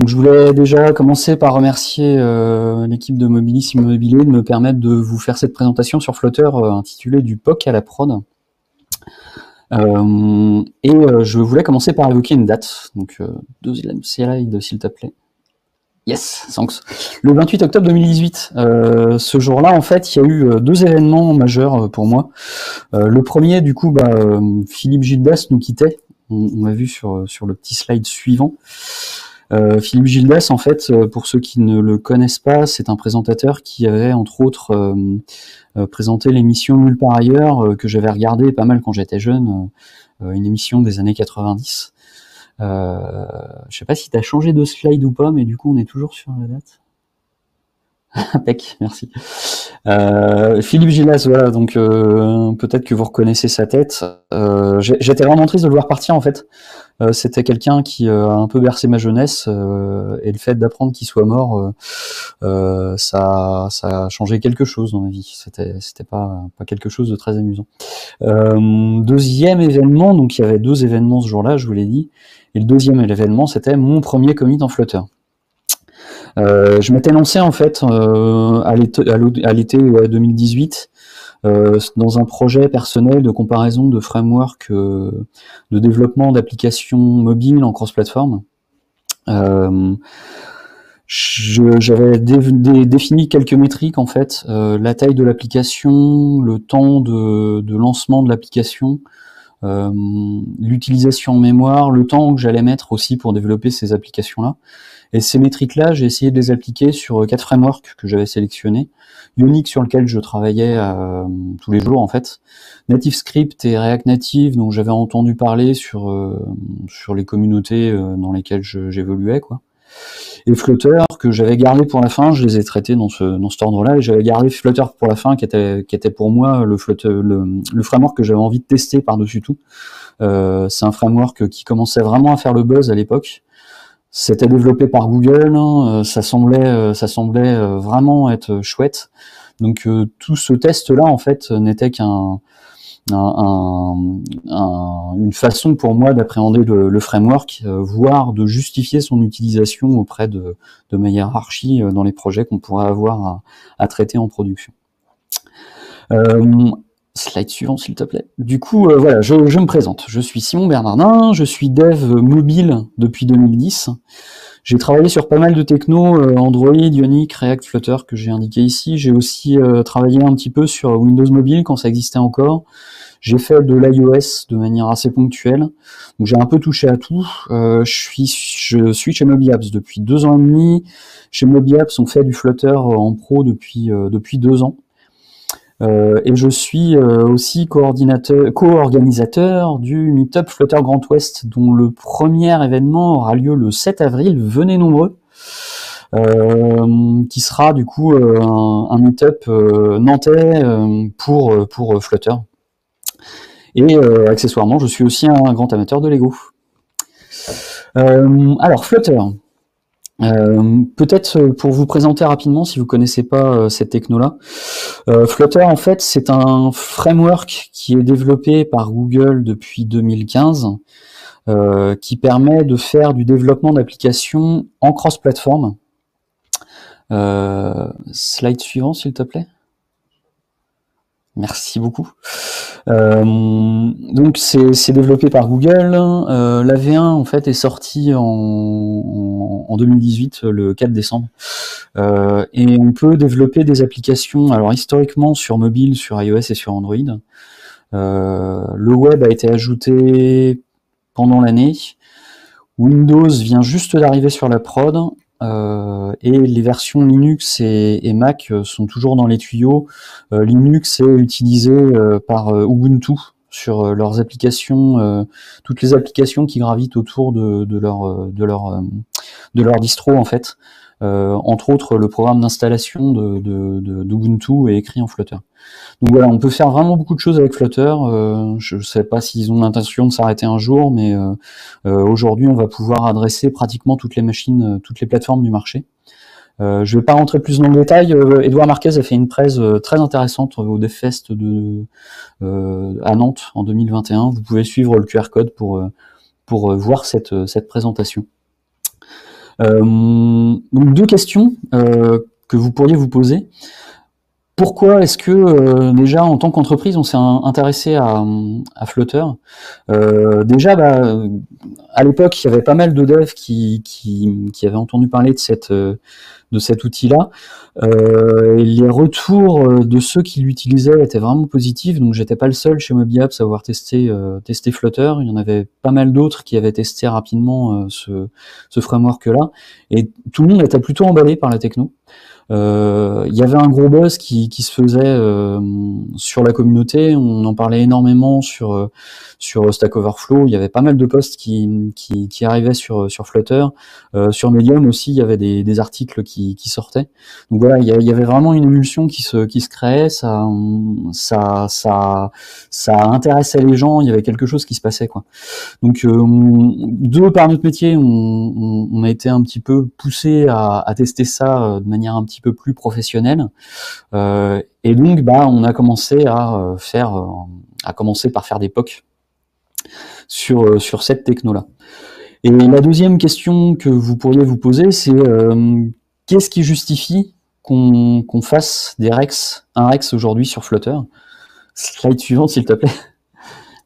Je voulais déjà commencer par remercier l'équipe de Mobilis Immobilier de me permettre de vous faire cette présentation sur Flutter intitulée du POC à la prod. Je voulais commencer par évoquer une date. Donc, deuxième slide, s'il te plaît. Yes, thanks. Le 28 octobre 2018. Ce jour-là, en fait, il y a eu deux événements majeurs pour moi. Le premier, du coup, Philippe Gildas nous quittait. On l'a vu sur le petit slide suivant. Philippe Gildas, en fait, pour ceux qui ne le connaissent pas, c'est un présentateur qui avait, entre autres, présenté l'émission Nulle part ailleurs, que j'avais regardé pas mal quand j'étais jeune, une émission des années 90. Je sais pas si tu as changé de slide ou pas, mais du coup, on est toujours sur la date. Impec, merci. Philippe Gildas, voilà, donc peut-être que vous reconnaissez sa tête. J'étais vraiment triste de le voir partir, en fait. C'était quelqu'un qui a un peu bercé ma jeunesse, et le fait d'apprendre qu'il soit mort, ça a changé quelque chose dans ma vie. C'était pas quelque chose de très amusant. Deuxième événement, donc il y avait deux événements ce jour-là, je vous l'ai dit, et le deuxième événement, c'était mon premier commit en Flutter. Je m'étais lancé en fait à l'été 2018 dans un projet personnel de comparaison de framework de développement d'applications mobiles en cross-platform. J'avais défini quelques métriques en fait, la taille de l'application, le temps de lancement de l'application, l'utilisation en mémoire, le temps que j'allais mettre aussi pour développer ces applications-là. Et ces métriques-là, j'ai essayé de les appliquer sur 4 frameworks que j'avais sélectionnés. Ionic sur lequel je travaillais tous les jours en fait. NativeScript et React Native dont j'avais entendu parler sur les communautés dans lesquelles j'évoluais quoi. Et Flutter que j'avais gardé pour la fin, je les ai traités dans cet ordre-là, et j'avais gardé Flutter pour la fin qui était pour moi le framework que j'avais envie de tester par-dessus tout. C'est un framework qui commençait vraiment à faire le buzz à l'époque. C'était développé par Google, hein, ça semblait vraiment être chouette. Donc tout ce test-là en fait n'était qu'une façon pour moi d'appréhender le framework, voire de justifier son utilisation auprès de ma hiérarchie dans les projets qu'on pourrait avoir à traiter en production. Slide suivant, s'il te plaît. Du coup, voilà, je me présente. Je suis Simon Bernardin, je suis dev mobile depuis 2010. J'ai travaillé sur pas mal de techno, Android, Ionic, React, Flutter, que j'ai indiqué ici. J'ai aussi travaillé un petit peu sur Windows Mobile quand ça existait encore. J'ai fait de l'iOS de manière assez ponctuelle. Donc j'ai un peu touché à tout. Je suis chez MobiApps depuis 2 ans et demi. Chez MobiApps, on fait du Flutter en pro depuis 2 ans. Et je suis aussi co-organisateur du Meetup Flutter Grand Ouest, dont le premier événement aura lieu le 7 avril. Venez nombreux. Qui sera du coup un Meetup nantais pour Flutter. Et accessoirement, je suis aussi un grand amateur de Lego. Alors Flutter. Peut-être pour vous présenter rapidement, si vous connaissez pas cette techno-là, Flutter en fait c'est un framework qui est développé par Google depuis 2015, qui permet de faire du développement d'applications en cross-platform. Slide suivant s'il te plaît. Merci beaucoup. Donc c'est développé par Google. La V1 en fait est sortie en 2018, le 4 décembre. Et on peut développer des applications, alors historiquement sur mobile, sur iOS et sur Android. Le web a été ajouté pendant l'année. Windows vient juste d'arriver sur la prod. Et les versions Linux et Mac sont toujours dans les tuyaux. Linux est utilisé par Ubuntu sur leurs applications, toutes les applications qui gravitent autour de leur distro en fait. Entre autres, le programme d'installation d'Ubuntu est écrit en Flutter. Donc voilà, on peut faire vraiment beaucoup de choses avec Flutter. Je ne sais pas s'ils ont l'intention de s'arrêter un jour, mais aujourd'hui, on va pouvoir adresser pratiquement toutes les machines, toutes les plateformes du marché. Je ne vais pas rentrer plus dans le détail. Edouard Marquez a fait une presse très intéressante au DevFest à Nantes en 2021. Vous pouvez suivre le QR code pour voir cette présentation. Donc deux questions que vous pourriez vous poser. Pourquoi est-ce que déjà en tant qu'entreprise on s'est intéressé à Flutter? Déjà, à l'époque, il y avait pas mal de devs qui avaient entendu parler de cet outil-là. Les retours de ceux qui l'utilisaient étaient vraiment positifs, donc j'étais pas le seul chez MobiApps à avoir testé Flutter. Il y en avait pas mal d'autres qui avaient testé rapidement ce framework-là, et tout le monde était plutôt emballé par la techno. Il y avait un gros buzz qui se faisait sur la communauté. On en parlait énormément sur Stack Overflow. Il y avait pas mal de posts qui arrivaient sur Flutter. Sur Medium aussi, il y avait des articles qui sortaient. Donc voilà, il y avait vraiment une émulsion qui se créait. Ça intéressait les gens. Il y avait quelque chose qui se passait, quoi. Donc par notre métier, on a été un petit peu poussé à tester ça de manière un petit peu plus professionnelle, et donc on a commencé par faire des POC sur cette techno-là. Et la deuxième question que vous pourriez vous poser, c'est qu'est-ce qui justifie qu'on fasse un Rex aujourd'hui sur Flutter? Slide suivante, s'il te plaît.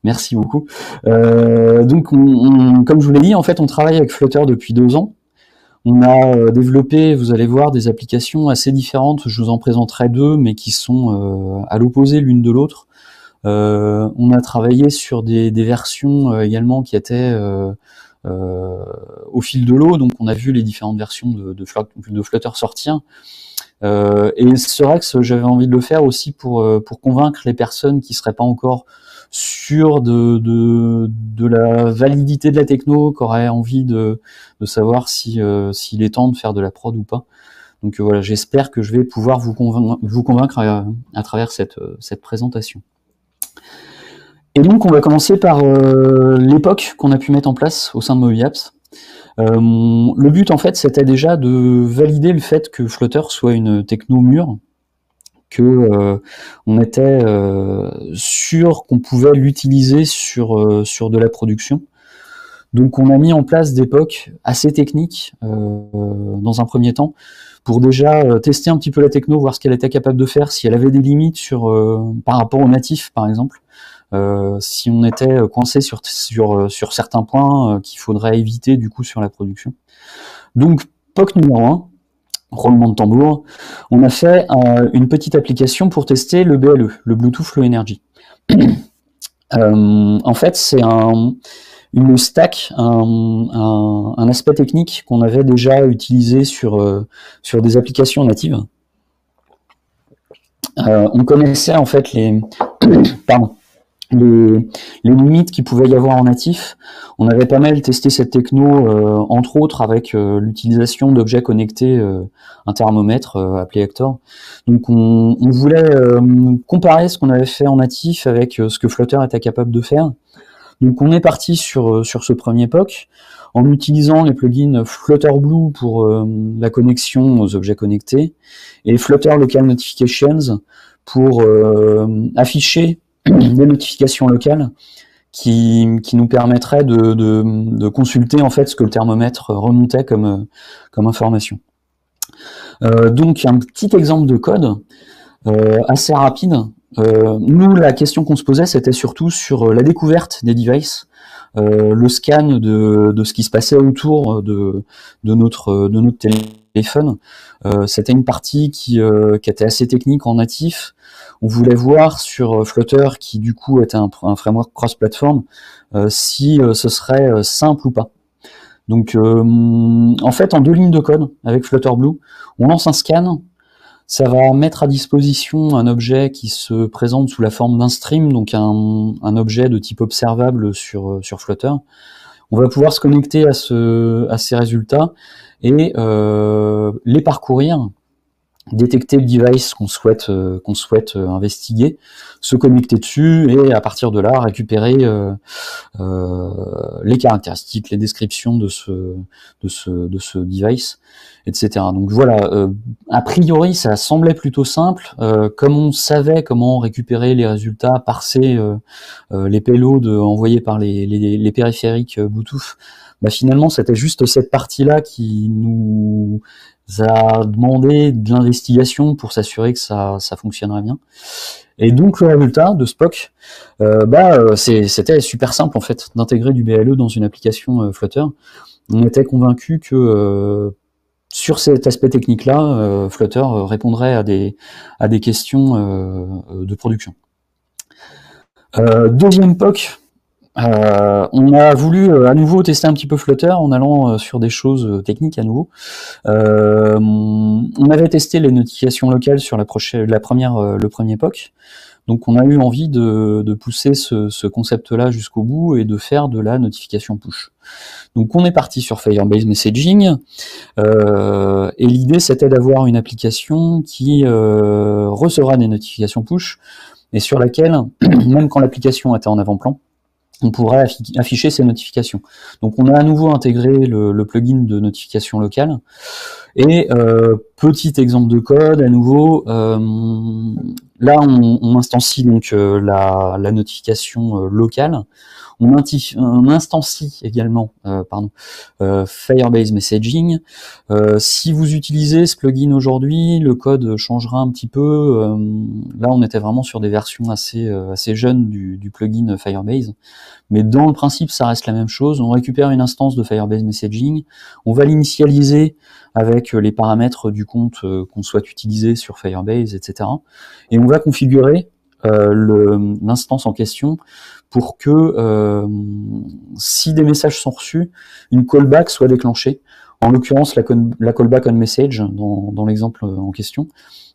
Merci beaucoup. Donc, comme je vous l'ai dit, en fait, on travaille avec Flutter depuis 2 ans. On a développé, vous allez voir, des applications assez différentes. Je vous en présenterai 2, mais qui sont à l'opposé l'une de l'autre. On a travaillé sur des versions également qui étaient au fil de l'eau. Donc, on a vu les différentes versions de Flutter sortir. Et c'est vrai que j'avais envie de le faire aussi pour convaincre les personnes qui seraient pas encore sûres de la validité de la techno, qui auraient envie de savoir s'il est temps de faire de la prod ou pas. Donc voilà, j'espère que je vais pouvoir vous convaincre à travers cette présentation. Et donc on va commencer par l'époque qu'on a pu mettre en place au sein de MobiApps. Le but en fait c'était déjà de valider le fait que Flutter soit une techno mûre, que on était sûr qu'on pouvait l'utiliser sur de la production. Donc on a mis en place des POC assez techniques dans un premier temps pour déjà tester un petit peu la techno, voir ce qu'elle était capable de faire, si elle avait des limites par rapport au natif par exemple. Si on était coincé sur certains points qu'il faudrait éviter du coup sur la production. Donc POC numéro 1, roulement de tambour, on a fait une petite application pour tester le BLE, le Bluetooth Low Energy. En fait, c'est une stack, un aspect technique qu'on avait déjà utilisé sur des applications natives. On connaissait en fait les limites qu'il pouvait y avoir en natif. On avait pas mal testé cette techno, entre autres avec l'utilisation d'objets connectés, un thermomètre appelé Hector. Donc on voulait comparer ce qu'on avait fait en natif avec ce que Flutter était capable de faire. Donc on est parti sur ce premier POC en utilisant les plugins Flutterblue pour la connexion aux objets connectés et Flutter Local Notifications pour afficher des notifications locales qui nous permettraient de consulter en fait ce que le thermomètre remontait comme information. Donc un petit exemple de code assez rapide. Nous, la question qu'on se posait, c'était surtout sur la découverte des devices, le scan de ce qui se passait autour de notre téléphone. C'était une partie qui était assez technique en natif. On voulait voir sur Flutter, qui du coup était un framework cross-platform, si ce serait simple ou pas. Donc en fait, en 2 lignes de code avec Flutterblue, on lance un scan. Ça va mettre à disposition un objet qui se présente sous la forme d'un stream, donc un objet de type observable sur Flutter. On va pouvoir se connecter à ces résultats et les parcourir détecter le device qu'on souhaite investiguer, se connecter dessus et à partir de là récupérer les caractéristiques, les descriptions de ce device, etc. Donc voilà, a priori ça semblait plutôt simple, comme on savait comment récupérer les résultats, parser les payloads envoyés par les périphériques Bluetooth. Bah finalement c'était juste cette partie-là qui nous a demandé de l'investigation pour s'assurer que ça fonctionnerait bien. Et donc le résultat de Spock, c'était super simple en fait d'intégrer du BLE dans une application Flutter. On était convaincu que sur cet aspect technique-là, Flutter répondrait à des questions de production. Deuxième POC. On a voulu à nouveau tester un petit peu Flutter en allant sur des choses techniques à nouveau. On avait testé les notifications locales sur le premier POC. Donc on a eu envie de pousser ce concept-là jusqu'au bout et de faire de la notification push. Donc on est parti sur Firebase Messaging et l'idée c'était d'avoir une application qui recevra des notifications push et sur laquelle, même quand l'application était en avant-plan, on pourrait afficher ces notifications. Donc on a à nouveau intégré le plugin de notification locale. Et petit exemple de code, à nouveau, là on instancie donc la notification locale. On instancie également Firebase Messaging. Si vous utilisez ce plugin aujourd'hui, le code changera un petit peu. Là, on était vraiment sur des versions assez jeunes du plugin Firebase. Mais dans le principe, ça reste la même chose. On récupère une instance de Firebase Messaging. On va l'initialiser avec les paramètres du compte qu'on souhaite utiliser sur Firebase, etc. Et on va configurer l'instance en question pour que si des messages sont reçus, une callback soit déclenchée, en l'occurrence la callback on message dans l'exemple en question.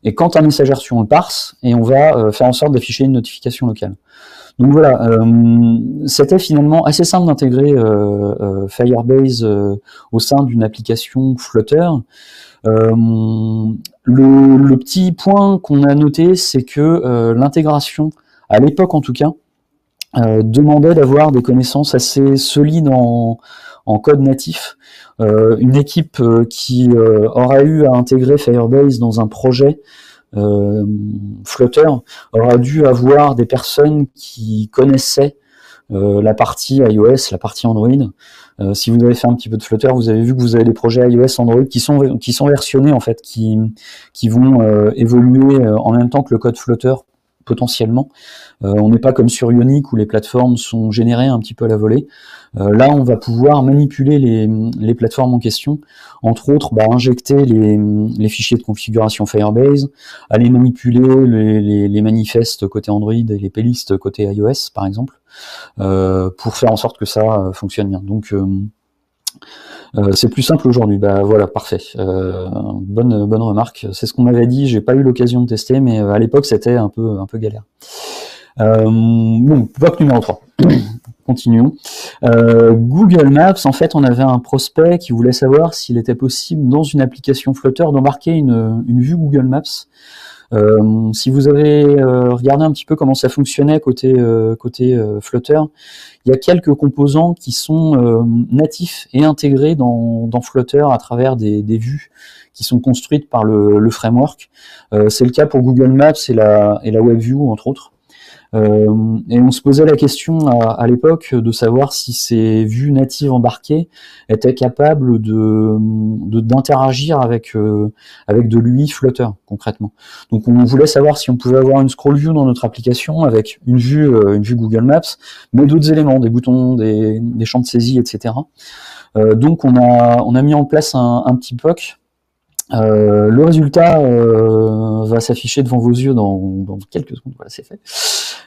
Et quand un message est reçu, on le parse et on va faire en sorte d'afficher une notification locale. Donc voilà, c'était finalement assez simple d'intégrer Firebase au sein d'une application Flutter. Le petit point qu'on a noté, c'est que l'intégration, à l'époque en tout cas, demandait d'avoir des connaissances assez solides en code natif. Une équipe qui aurait eu à intégrer Firebase dans un projet Flutter aura dû avoir des personnes qui connaissaient la partie iOS, la partie Android. Si vous avez fait un petit peu de Flutter, vous avez vu que vous avez des projets iOS, Android qui sont versionnés en fait, qui vont évoluer en même temps que le code Flutter potentiellement. On n'est pas comme sur Ionic où les plateformes sont générées un petit peu à la volée. Là, on va pouvoir manipuler les plateformes en question, entre autres injecter les fichiers de configuration Firebase, aller manipuler les manifestes côté Android et les playlists côté iOS par exemple, pour faire en sorte que ça fonctionne bien. Donc c'est plus simple aujourd'hui. Voilà, parfait. Bonne remarque. C'est ce qu'on m'avait dit. J'ai pas eu l'occasion de tester, mais à l'époque c'était un peu galère. Bon, POC numéro 3. Continuons. Google Maps, en fait, on avait un prospect qui voulait savoir s'il était possible dans une application Flutter d'embarquer une vue Google Maps. Si vous avez regardé un petit peu comment ça fonctionnait côté Flutter, il y a quelques composants qui sont natifs et intégrés dans Flutter à travers des vues qui sont construites par le framework. C'est le cas pour Google Maps et la WebView entre autres. Et on se posait la question à l'époque de savoir si ces vues natives embarquées étaient capables d'interagir avec de l'UI Flutter concrètement. Donc on voulait savoir si on pouvait avoir une scroll view dans notre application avec une vue Google Maps, mais d'autres éléments, des boutons, des champs de saisie, etc. Donc on a mis en place un petit POC. Le résultat va s'afficher devant vos yeux dans quelques secondes. Voilà, c'est fait.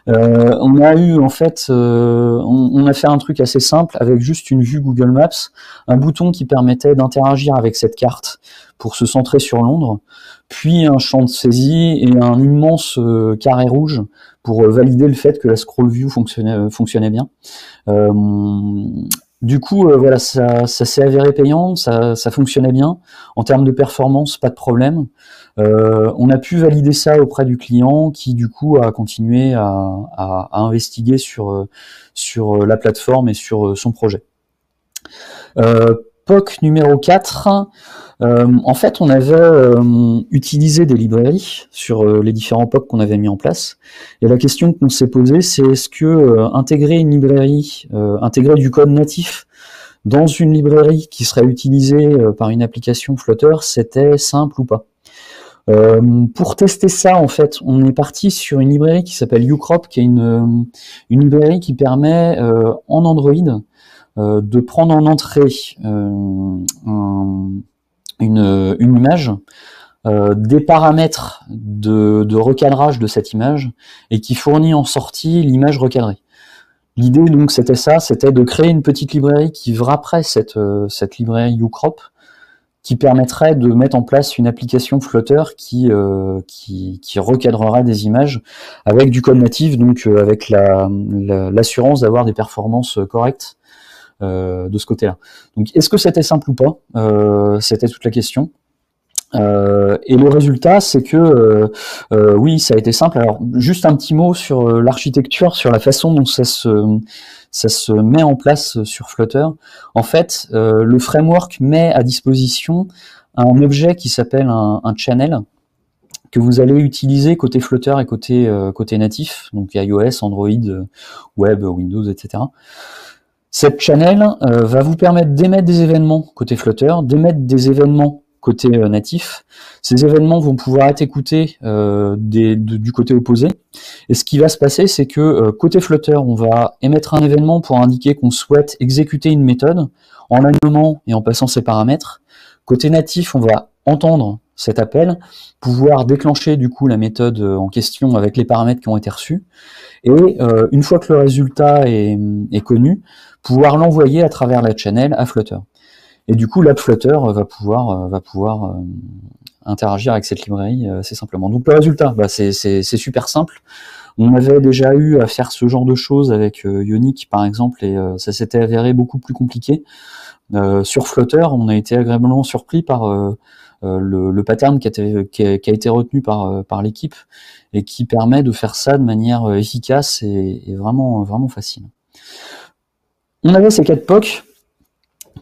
On a eu en fait, on a fait un truc assez simple avec juste une vue Google Maps, un bouton qui permettait d'interagir avec cette carte pour se centrer sur Londres, puis un champ de saisie et un immense carré rouge pour valider le fait que la scroll view fonctionnait bien. Du coup, voilà, ça s'est avéré payant, ça fonctionnait bien. En termes de performance, pas de problème. On a pu valider ça auprès du client qui, du coup, a continué à investiguer sur la plateforme et sur son projet. POC numéro 4, en fait, on avait utilisé des librairies sur les différents POC qu'on avait mis en place. Et la question qu'on s'est posée, c'est est-ce que intégrer une librairie, intégrer du code natif dans une librairie qui serait utilisée par une application Flutter, c'était simple ou pas? Pour tester ça, en fait, on est parti sur une librairie qui s'appelle uCrop, qui est une librairie qui permet en Android de prendre en entrée une image, des paramètres de recadrage de cette image et qui fournit en sortie l'image recadrée. L'idée donc c'était ça, c'était de créer une petite librairie qui wrapperait cette librairie uCrop, qui permettrait de mettre en place une application Flutter qui recadrerait des images avec du code natif, donc avec l'assurance d'avoir des performances correctes de ce côté-là. Donc est-ce que c'était simple ou pas? C'était toute la question. Et le résultat, c'est que oui, ça a été simple. Alors, juste un petit mot sur l'architecture, sur la façon dont ça se met en place sur Flutter. En fait, le framework met à disposition un objet qui s'appelle un channel que vous allez utiliser côté Flutter et côté natif, donc iOS, Android, Web, Windows, etc. Cette channel va vous permettre d'émettre des événements côté Flutter, d'émettre des événements côté natif. Ces événements vont pouvoir être écoutés du côté opposé. Et ce qui va se passer, c'est que côté Flutter, on va émettre un événement pour indiquer qu'on souhaite exécuter une méthode en la nommant et en passant ses paramètres. Côté natif, on va entendre cet appel, pouvoir déclencher du coup la méthode en question avec les paramètres qui ont été reçus. Et une fois que le résultat est connu, pouvoir l'envoyer à travers la channel à Flutter. Et du coup, l'app Flutter va pouvoir interagir avec cette librairie assez simplement. Donc le résultat, c'est super simple. On avait déjà eu à faire ce genre de choses avec Ionic par exemple, et ça s'était avéré beaucoup plus compliqué. Sur Flutter, on a été agréablement surpris par le pattern qui a été retenu par l'équipe et qui permet de faire ça de manière efficace et vraiment, vraiment facile. On avait ces 4 POC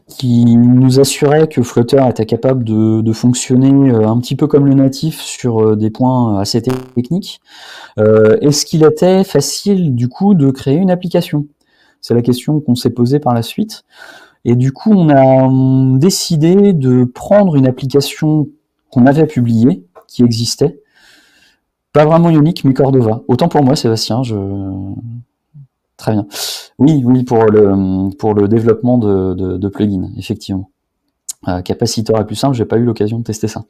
qui nous assurait que Flutter était capable de fonctionner un petit peu comme le natif sur des points assez techniques. Est-ce qu'il était facile du coup de créer une application? C'est la question qu'on s'est posée par la suite. Et du coup, on a décidé de prendre une application qu'on avait publiée, qui existait, pas vraiment Ionic, mais Cordova. Autant pour moi, Sébastien, Très bien. Oui, pour le développement de plugins, effectivement. Capacitor est plus simple, j'ai pas eu l'occasion de tester ça.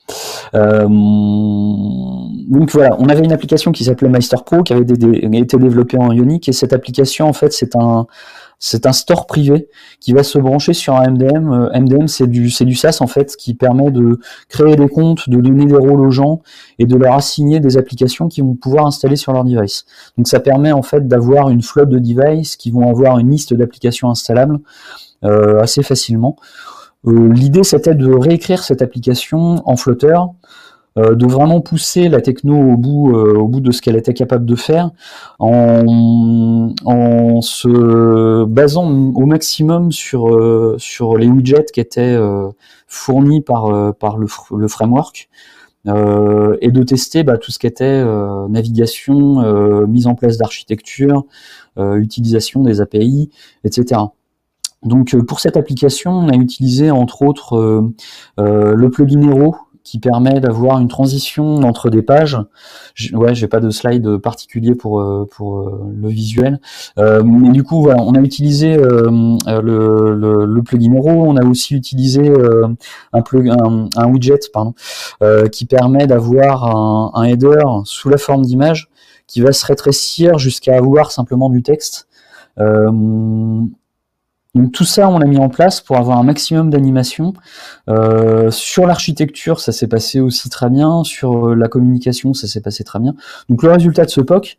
Donc voilà, on avait une application qui s'appelait MeisterPro qui avait été développée en Ionic, et cette application, en fait, c'est un store privé qui va se brancher sur un MDM. MDM, c'est du SaaS, en fait, qui permet de créer des comptes, de donner des rôles aux gens et de leur assigner des applications qu'ils vont pouvoir installer sur leur device. Donc ça permet en fait d'avoir une flotte de devices qui vont avoir une liste d'applications installables assez facilement. L'idée, c'était de réécrire cette application en Flutter, de vraiment pousser la techno au bout de ce qu'elle était capable de faire, en se basant au maximum sur les widgets qui étaient fournis par le framework, et de tester tout ce qui était navigation, mise en place d'architecture, utilisation des API, etc. Donc pour cette application, on a utilisé entre autres le plugin Hero, qui permet d'avoir une transition entre des pages. J'ai pas de slide particulier pour le visuel, mais du coup voilà, on a utilisé le plugin Hero. On a aussi utilisé un widget qui permet d'avoir un header sous la forme d'image qui va se rétrécir jusqu'à avoir simplement du texte. Donc tout ça, on l'a mis en place pour avoir un maximum d'animation. Sur l'architecture, ça s'est passé aussi très bien. Sur la communication, ça s'est passé très bien. Donc le résultat de ce POC,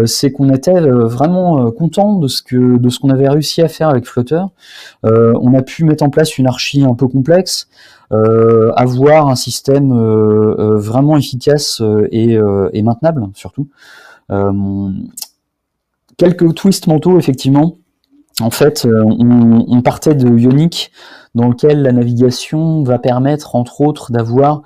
c'est qu'on était vraiment content de ce qu'on avait réussi à faire avec Flutter. On a pu mettre en place une archi un peu complexe, avoir un système vraiment efficace et maintenable surtout. Quelques twists mentaux effectivement. En fait, on partait de Ionic, dans lequel la navigation va permettre, entre autres, d'avoir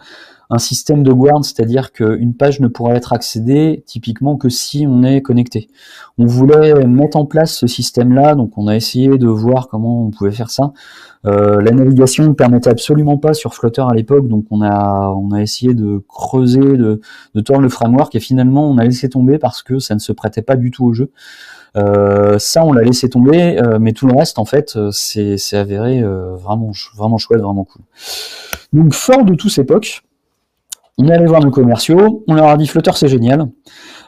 un système de guard, c'est-à-dire qu'une page ne pourra être accédée typiquement que si on est connecté. On voulait mettre en place ce système-là, donc on a essayé de voir comment on pouvait faire ça. La navigation ne permettait absolument pas sur Flutter à l'époque, donc on a essayé de creuser, de tordre le framework, et finalement on a laissé tomber parce que ça ne se prêtait pas du tout au jeu. Ça, on l'a laissé tomber, mais tout le reste, en fait, c'est avéré vraiment chouette, vraiment cool. Donc, fort de tous ces POC, on est allé voir nos commerciaux, on leur a dit Flutter, c'est génial.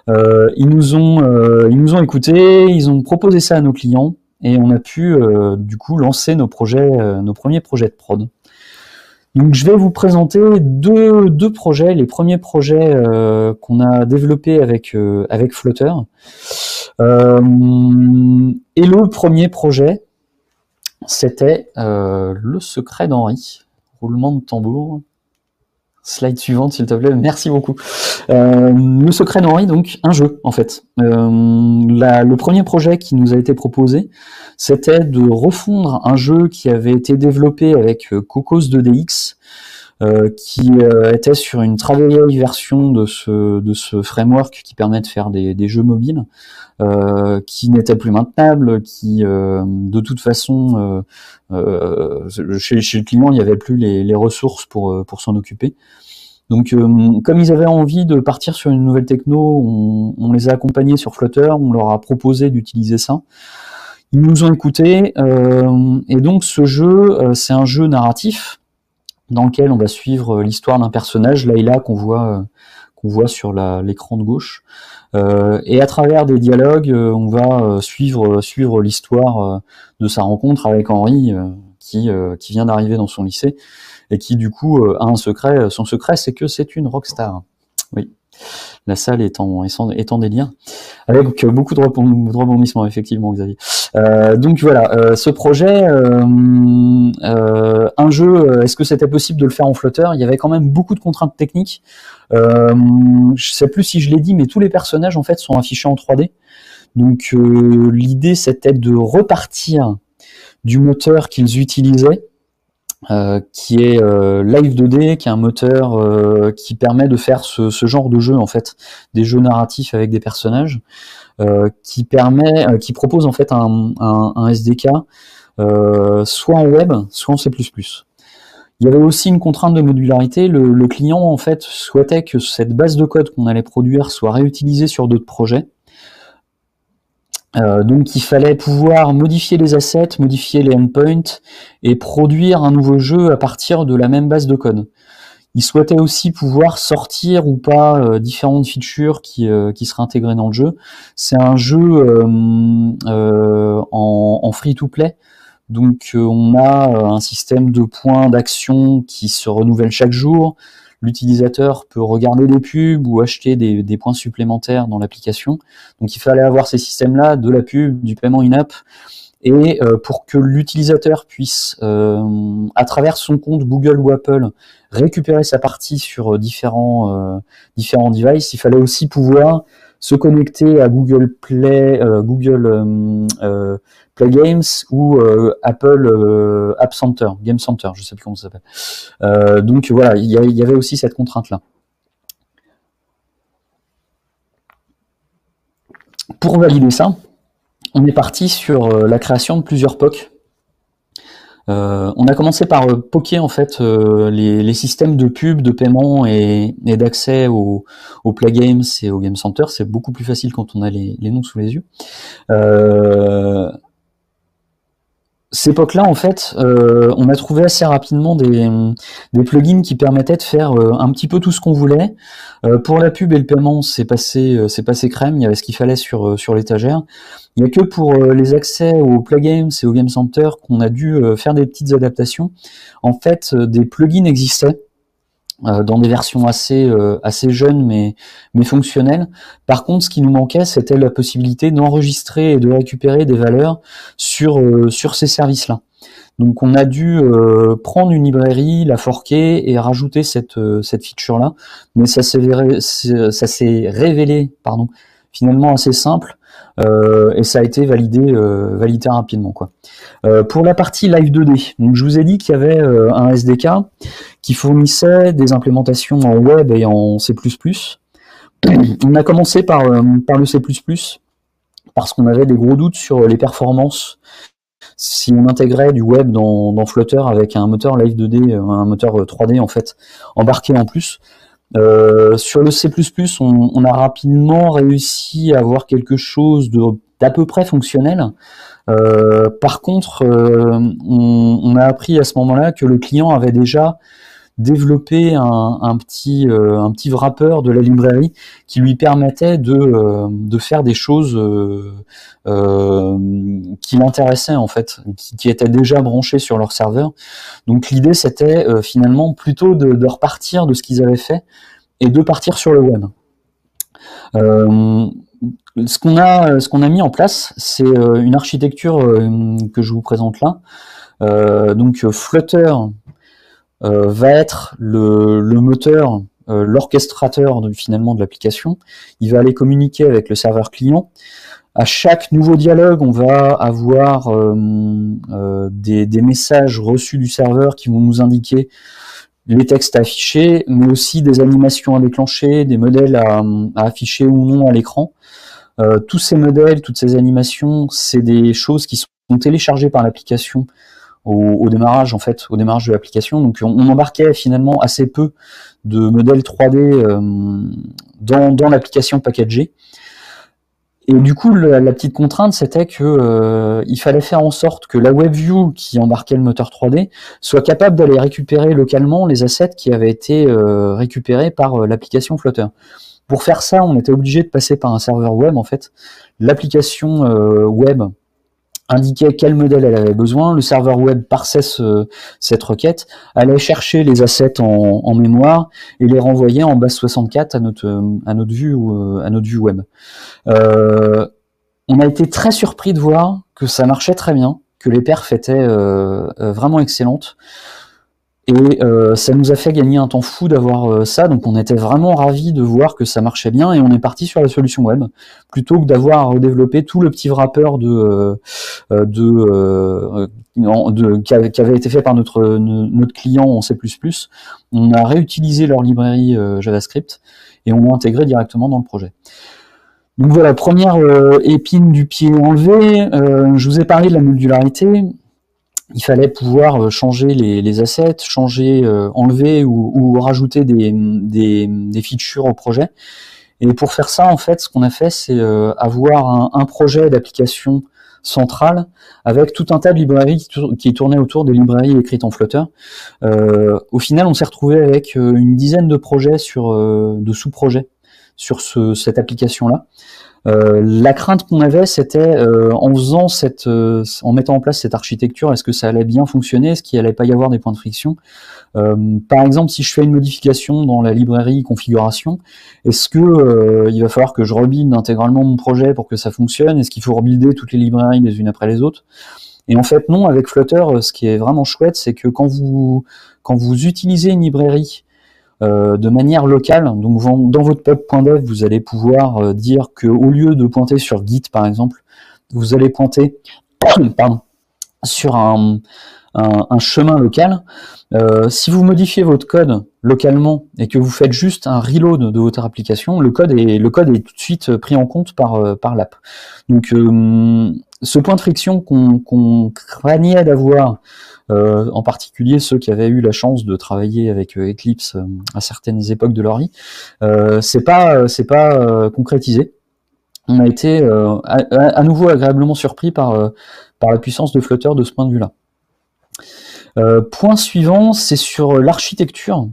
Ils nous ont écoutés, ils ont proposé ça à nos clients, et on a pu, du coup, lancer nos premiers projets de prod. Donc, je vais vous présenter deux projets, les premiers projets qu'on a développés avec Flutter. Et le premier projet, c'était le secret d'Henri. Roulement de tambour. Slide suivante, s'il te plaît. Merci beaucoup. Le secret d'Henri, donc un jeu, en fait. Le premier projet qui nous a été proposé, c'était de refondre un jeu qui avait été développé avec Cocos 2DX, qui était sur une très vieille version de ce framework qui permet de faire des jeux mobiles, qui n'était plus maintenable, qui de toute façon chez le client il n'y avait plus les ressources pour s'en occuper. Donc comme ils avaient envie de partir sur une nouvelle techno, on les a accompagnés sur Flutter, on leur a proposé d'utiliser ça. Ils nous ont écoutés, et donc ce jeu, c'est un jeu narratif dans lequel on va suivre l'histoire d'un personnage, Layla, qu'on voit sur l'écran de gauche. Et à travers des dialogues, on va suivre l'histoire de sa rencontre avec Henri, qui vient d'arriver dans son lycée, et qui du coup a un secret. Son secret, c'est que c'est une rockstar. Oui. La salle est en délire, avec beaucoup de rebondissements, effectivement, Xavier. Donc voilà, ce projet, un jeu, est-ce que c'était possible de le faire en Flutter? Il y avait quand même beaucoup de contraintes techniques. Je sais plus si je l'ai dit, mais tous les personnages en fait sont affichés en 3D. Donc l'idée c'était de repartir du moteur qu'ils utilisaient, qui est Live 2D, qui est un moteur qui permet de faire ce genre de jeu en fait, des jeux narratifs avec des personnages, qui propose en fait un SDK soit en web, soit en C++. Il y avait aussi une contrainte de modularité. Le client en fait souhaitait que cette base de code qu'on allait produire soit réutilisée sur d'autres projets. Donc il fallait pouvoir modifier les assets, modifier les endpoints et produire un nouveau jeu à partir de la même base de code. Il souhaitait aussi pouvoir sortir ou pas différentes features qui seraient intégrées dans le jeu. C'est un jeu en free-to-play, donc on a un système de points d'action qui se renouvelle chaque jour. L'utilisateur peut regarder des pubs ou acheter des points supplémentaires dans l'application. Donc il fallait avoir ces systèmes-là, de la pub, du paiement in-app, et pour que l'utilisateur puisse, à travers son compte Google ou Apple, récupérer sa partie sur différents devices, il fallait aussi pouvoir se connecter à Google Play, Play Games ou Apple App Center, Game Center, je sais plus comment ça s'appelle. Donc voilà, il y avait aussi cette contrainte-là. Pour valider ça, on est parti sur la création de plusieurs POC. On a commencé par poker en fait les systèmes de pub, de paiement et d'accès au Play Games et au Game Center. C'est beaucoup plus facile quand on a les noms sous les yeux. cette époque-là, en fait, on a trouvé assez rapidement des plugins qui permettaient de faire un petit peu tout ce qu'on voulait. Pour la pub et le paiement, c'est passé crème. Il y avait ce qu'il fallait sur l'étagère. Il n'y a que pour les accès aux Play Games et au Game Center qu'on a dû faire des petites adaptations. En fait, des plugins existaient dans des versions assez jeunes mais fonctionnelles. Par contre, ce qui nous manquait, c'était la possibilité d'enregistrer et de récupérer des valeurs sur ces services-là. Donc on a dû prendre une librairie, la forquer et rajouter cette feature-là, mais ça s'est révélé finalement assez simple, et ça a été validé rapidement, quoi. Pour la partie Live 2D, donc je vous ai dit qu'il y avait un SDK qui fournissait des implémentations en web et en C++. On a commencé par le C++, parce qu'on avait des gros doutes sur les performances si on intégrait du web dans Flutter avec un moteur Live 2D, un moteur 3D en fait, embarqué en plus. Sur le C++, on a rapidement réussi à avoir quelque chose d'à peu près fonctionnel. Par contre, on a appris à ce moment-là que le client avait déjà développé un petit wrapper de la librairie qui lui permettait de faire des choses qui l'intéressaient en fait, qui étaient déjà branchées sur leur serveur. Donc l'idée c'était finalement plutôt de repartir de ce qu'ils avaient fait et de partir sur le web. Ce qu'on a mis en place, c'est une architecture que je vous présente là. Donc Flutter va être le moteur, l'orchestrateur finalement de l'application. Il va aller communiquer avec le serveur client. À chaque nouveau dialogue, on va avoir des messages reçus du serveur qui vont nous indiquer les textes à afficher, mais aussi des animations à déclencher, des modèles à afficher ou non à l'écran. Tous ces modèles, toutes ces animations, c'est des choses qui sont téléchargées par l'application au démarrage de l'application. Donc on embarquait finalement assez peu de modèles 3D dans l'application packagée. Et du coup, la petite contrainte, c'était que il fallait faire en sorte que la WebView qui embarquait le moteur 3D soit capable d'aller récupérer localement les assets qui avaient été récupérés par l'application Flutter. Pour faire ça, on était obligé de passer par un serveur web, en fait. L'application web indiquait quel modèle elle avait besoin, le serveur web parsait cette requête, allait chercher les assets en mémoire et les renvoyait en base 64 à notre vue web. On a été très surpris de voir que ça marchait très bien, que les perfs étaient vraiment excellentes. Et ça nous a fait gagner un temps fou d'avoir ça, donc on était vraiment ravis de voir que ça marchait bien et on est parti sur la solution web plutôt que d'avoir à redévelopper tout le petit wrapper qui avait été fait par notre client en C++. On a réutilisé leur librairie JavaScript et on l'a intégré directement dans le projet. Donc voilà, première épine du pied enlevée. Je vous ai parlé de la modularité. Il fallait pouvoir changer les assets, enlever ou rajouter des features au projet. Et pour faire ça, en fait, ce qu'on a fait, c'est avoir un projet d'application centrale avec tout un tas de librairies qui tournaient autour des librairies écrites en Flutter. Au final, on s'est retrouvé avec une dizaine de projets de sous-projets sur cette application-là. La crainte qu'on avait, c'était en mettant en place cette architecture, est-ce que ça allait bien fonctionner, est-ce qu'il allait pas y avoir des points de friction. Par exemple, si je fais une modification dans la librairie configuration, est-ce que il va falloir que je rebuild intégralement mon projet pour que ça fonctionne? Est-ce qu'il faut rebuilder toutes les librairies les unes après les autres? Et en fait, non, avec Flutter, ce qui est vraiment chouette, c'est que quand vous utilisez une librairie de manière locale, donc dans votre pub.dev, vous allez pouvoir dire que au lieu de pointer sur Git par exemple, vous allez pointer sur un chemin local. Si vous modifiez votre code localement et que vous faites juste un reload de votre application, le code est tout de suite pris en compte par l'app. Donc ce point de friction qu'on craignait d'avoir, en particulier ceux qui avaient eu la chance de travailler avec Eclipse à certaines époques de leur vie, c'est pas concrétisé. On a été à nouveau agréablement surpris par par la puissance de Flutter de ce point de vue-là. Point suivant, c'est sur l'architecture.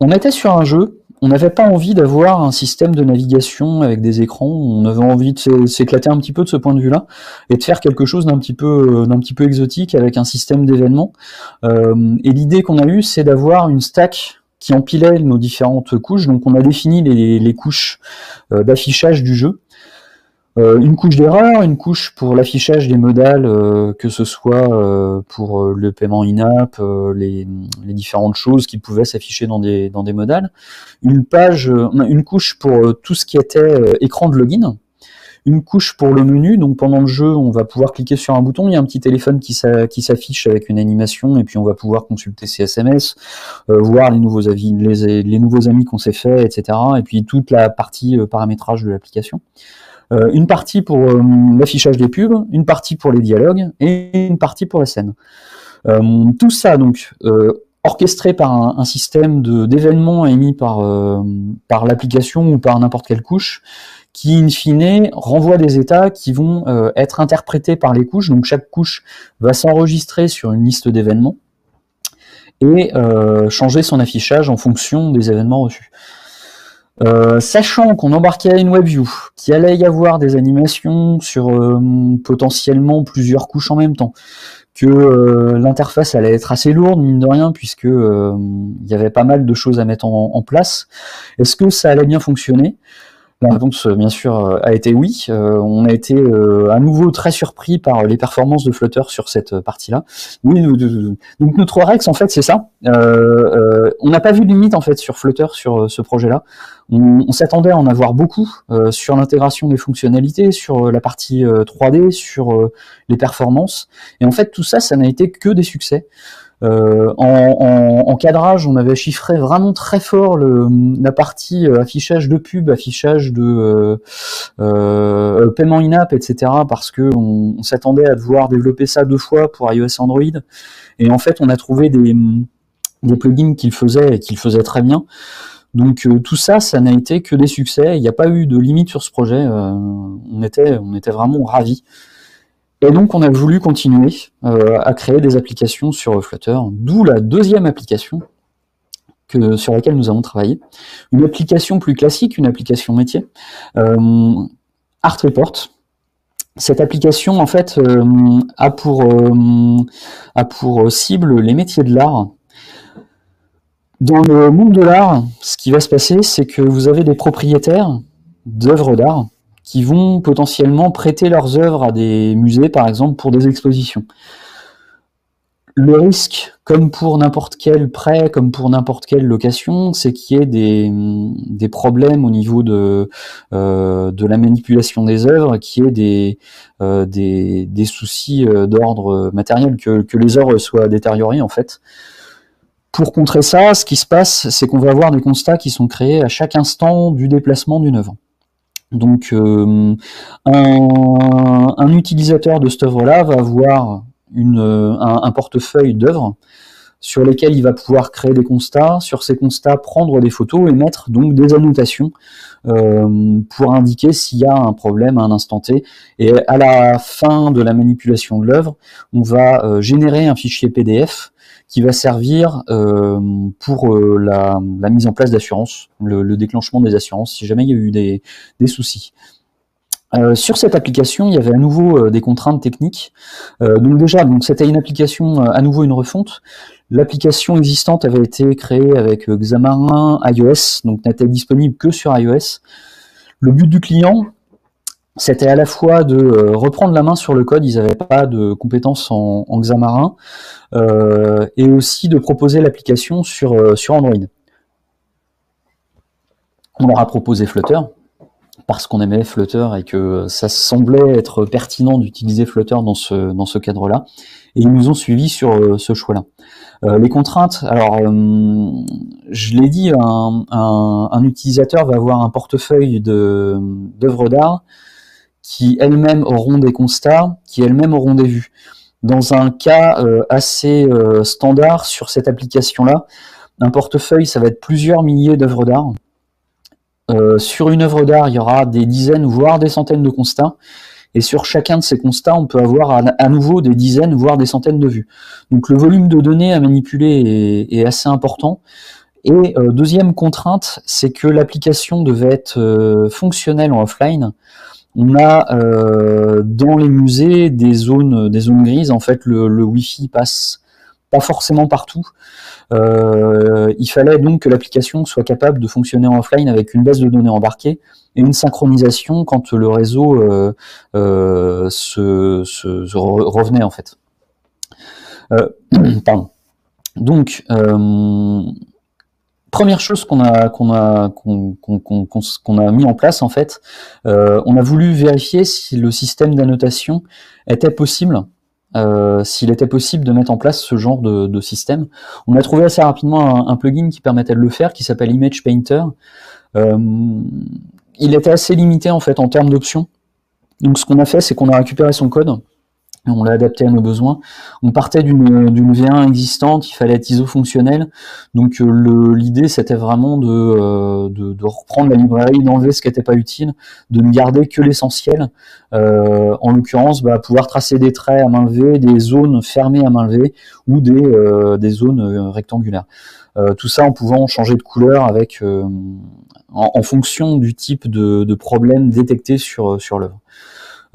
On était sur un jeu, on n'avait pas envie d'avoir un système de navigation avec des écrans, on avait envie de s'éclater un petit peu de ce point de vue-là, et de faire quelque chose d'un petit peu exotique avec un système d'événements. Et l'idée qu'on a eue, c'est d'avoir une stack qui empilait nos différentes couches, donc on a défini les couches d'affichage du jeu. Une couche d'erreur, une couche pour l'affichage des modales, que ce soit pour le paiement in-app, les différentes choses qui pouvaient s'afficher dans des modales, une couche pour tout ce qui était écran de login, une couche pour le menu, donc pendant le jeu on va pouvoir cliquer sur un bouton, il y a un petit téléphone qui s'affiche avec une animation, et puis on va pouvoir consulter ses SMS, voir les nouveaux avis, les nouveaux amis qu'on s'est fait, etc. Et puis toute la partie paramétrage de l'application. Une partie pour l'affichage des pubs, une partie pour les dialogues et une partie pour la scène. Tout ça donc orchestré par un système d'événements émis par l'application ou par n'importe quelle couche, qui in fine renvoie des états qui vont être interprétés par les couches. Donc chaque couche va s'enregistrer sur une liste d'événements et changer son affichage en fonction des événements reçus. Sachant qu'on embarquait une WebView, qu'il allait y avoir des animations sur potentiellement plusieurs couches en même temps, que l'interface allait être assez lourde, mine de rien, puisque il y avait pas mal de choses à mettre en place, est-ce que ça allait bien fonctionner ? La réponse, bien sûr, a été oui. On a été à nouveau très surpris par les performances de Flutter sur cette partie-là. Oui, donc notre Rex, en fait, c'est ça. On n'a pas vu de limite en fait sur Flutter sur ce projet-là. On s'attendait à en avoir beaucoup sur l'intégration des fonctionnalités, sur la partie 3D, sur les performances. Et en fait, tout ça, ça n'a été que des succès. En cadrage, on avait chiffré vraiment très fort la partie affichage de pub, affichage de paiement in-app, etc. parce que on s'attendait à devoir développer ça 2 fois pour iOS et Android. Et en fait, on a trouvé des plugins qui le faisaient et qui le faisaient très bien. Donc tout ça, ça n'a été que des succès. Il n'y a pas eu de limite sur ce projet. On était vraiment ravis. Et donc on a voulu continuer à créer des applications sur Flutter, d'où la deuxième application sur laquelle nous avons travaillé. Une application plus classique, une application métier, Art Report. Cette application en fait a pour cible les métiers de l'art. Dans le monde de l'art, ce qui va se passer, c'est que vous avez des propriétaires d'œuvres d'art qui vont potentiellement prêter leurs œuvres à des musées, par exemple, pour des expositions. Le risque, comme pour n'importe quel prêt, comme pour n'importe quelle location, c'est qu'il y ait des problèmes au niveau de la manipulation des œuvres, qu'il y ait des soucis d'ordre matériel, que les œuvres soient détériorées, en fait. Pour contrer ça, ce qui se passe, c'est qu'on va avoir des constats qui sont créés à chaque instant du déplacement d'une œuvre. Donc, un utilisateur de cette œuvre-là va avoir un portefeuille d'œuvres sur lesquelles il va pouvoir créer des constats, sur ces constats prendre des photos et mettre donc des annotations pour indiquer s'il y a un problème à un instant T. Et à la fin de la manipulation de l'œuvre, on va générer un fichier PDF qui va servir pour la mise en place d'assurance, le déclenchement des assurances, si jamais il y a eu des soucis. Sur cette application, il y avait à nouveau des contraintes techniques. Donc c'était une application, à nouveau une refonte. L'application existante avait été créée avec Xamarin iOS, donc n'était disponible que sur iOS. Le but du client, c'était à la fois de reprendre la main sur le code, ils n'avaient pas de compétences en Xamarin, et aussi de proposer l'application sur Android. On leur a proposé Flutter, parce qu'on aimait Flutter et que ça semblait être pertinent d'utiliser Flutter dans ce cadre-là, et ils nous ont suivis sur ce choix-là. Les contraintes, alors je l'ai dit, un utilisateur va avoir un portefeuille d'œuvres d'art qui elles-mêmes auront des constats, qui elles-mêmes auront des vues. Dans un cas assez standard sur cette application-là, un portefeuille, ça va être plusieurs milliers d'œuvres d'art. Sur une œuvre d'art, il y aura des dizaines, voire des centaines de constats. et sur chacun de ces constats, on peut avoir à nouveau des dizaines, voire des centaines de vues. Donc le volume de données à manipuler est assez important. Et deuxième contrainte, c'est que l'application devait être fonctionnelle en offline. On a dans les musées des zones grises. En fait, le Wi-Fi passe pas forcément partout. Il fallait donc que l'application soit capable de fonctionner en offline avec une base de données embarquée et une synchronisation quand le réseau revenait en fait. Pardon. Donc première chose qu'on a mis en place en fait, on a voulu vérifier si le système d'annotation était possible, s'il était possible de mettre en place ce genre de système. On a trouvé assez rapidement un plugin qui permettait de le faire, qui s'appelle Image Painter. Il était assez limité en fait en termes d'options. Donc ce qu'on a fait, c'est qu'on a récupéré son code. On l'a adapté à nos besoins. On partait d'une V1 existante, il fallait être ISO fonctionnel. Donc l'idée c'était vraiment de reprendre la librairie, d'enlever ce qui n'était pas utile, de ne garder que l'essentiel. En l'occurrence, pouvoir tracer des traits à main levée, des zones fermées à main levée ou des zones rectangulaires. Tout ça en pouvant changer de couleur avec en fonction du type de problème détecté sur l'œuvre.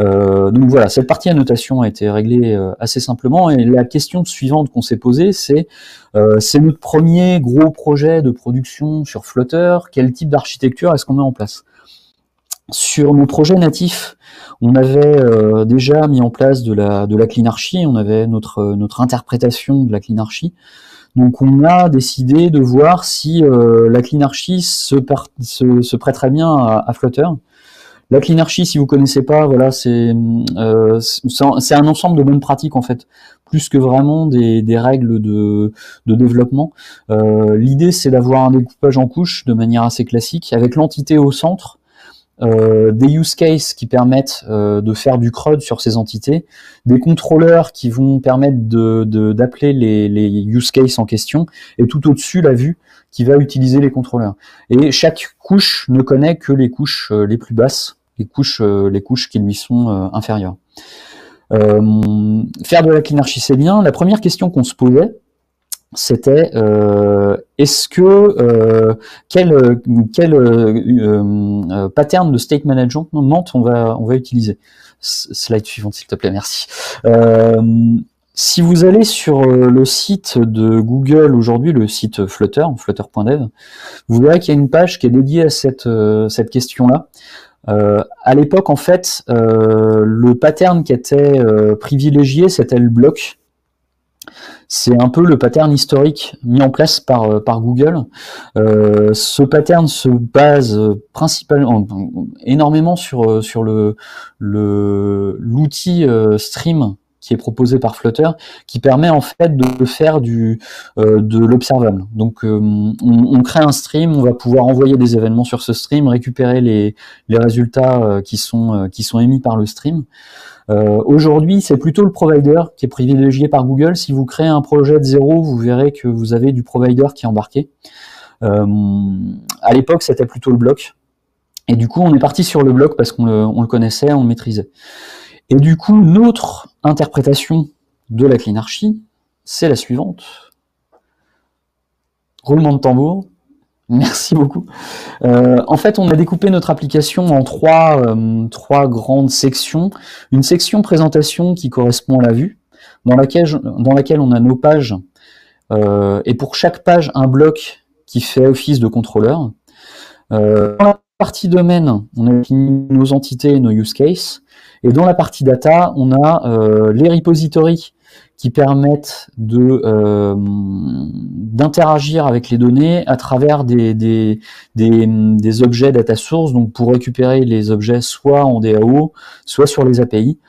Donc voilà, cette partie annotation a été réglée assez simplement, et la question suivante qu'on s'est posée, c'est notre premier gros projet de production sur Flutter, quel type d'architecture est-ce qu'on met en place? Sur nos projets natifs, on avait déjà mis en place de la cleanarchy, on avait notre interprétation de la cleanarchy. Donc on a décidé de voir si la cleanarchy se prêterait bien à Flutter. La cleanarchy, si vous connaissez pas, voilà, c'est un ensemble de bonnes pratiques en fait, plus que vraiment des règles de développement. L'idée, c'est d'avoir un découpage en couches de manière assez classique, avec l'entité au centre, des use cases qui permettent de faire du CRUD sur ces entités, des contrôleurs qui vont permettre d'appeler les use cases en question, et tout au-dessus la vue qui va utiliser les contrôleurs. Et chaque couche ne connaît que les couches les plus basses, les couches qui lui sont inférieures. Faire de la cleanarchy, c'est bien. La première question qu'on se posait, c'était est-ce que quel pattern de state management on va utiliser. Slide suivante s'il te plaît, merci. Si vous allez sur le site de Google aujourd'hui, le site Flutter, flutter.dev, vous verrez qu'il y a une page qui est dédiée à cette question-là. À l'époque, en fait, le pattern qui était privilégié, c'était le bloc. C'est un peu le pattern historique mis en place par Google. Ce pattern se base principalement, énormément sur l'outil Stream qui est proposé par Flutter, qui permet en fait de faire de l'observable. Donc on crée un stream, on va pouvoir envoyer des événements sur ce stream, récupérer les résultats qui sont émis par le stream. Aujourd'hui, c'est plutôt le provider qui est privilégié par Google. Si vous créez un projet de zéro, vous verrez que vous avez du provider qui est embarqué. À l'époque, c'était plutôt le bloc. Et du coup, on est parti sur le bloc parce qu'on le connaissait, on le maîtrisait. Et du coup, notre interprétation de la cleanarchy, c'est la suivante. Roulement de tambour. Merci beaucoup. En fait, on a découpé notre application en trois grandes sections. Une section présentation qui correspond à la vue, dans laquelle on a nos pages, et pour chaque page, un bloc qui fait office de contrôleur. Dans la partie domaine, on a défini nos entités, nos use cases, et dans la partie data, on a les repositories qui permettent d'interagir avec les données à travers des objets data source, donc pour récupérer les objets soit en DAO, soit sur les API.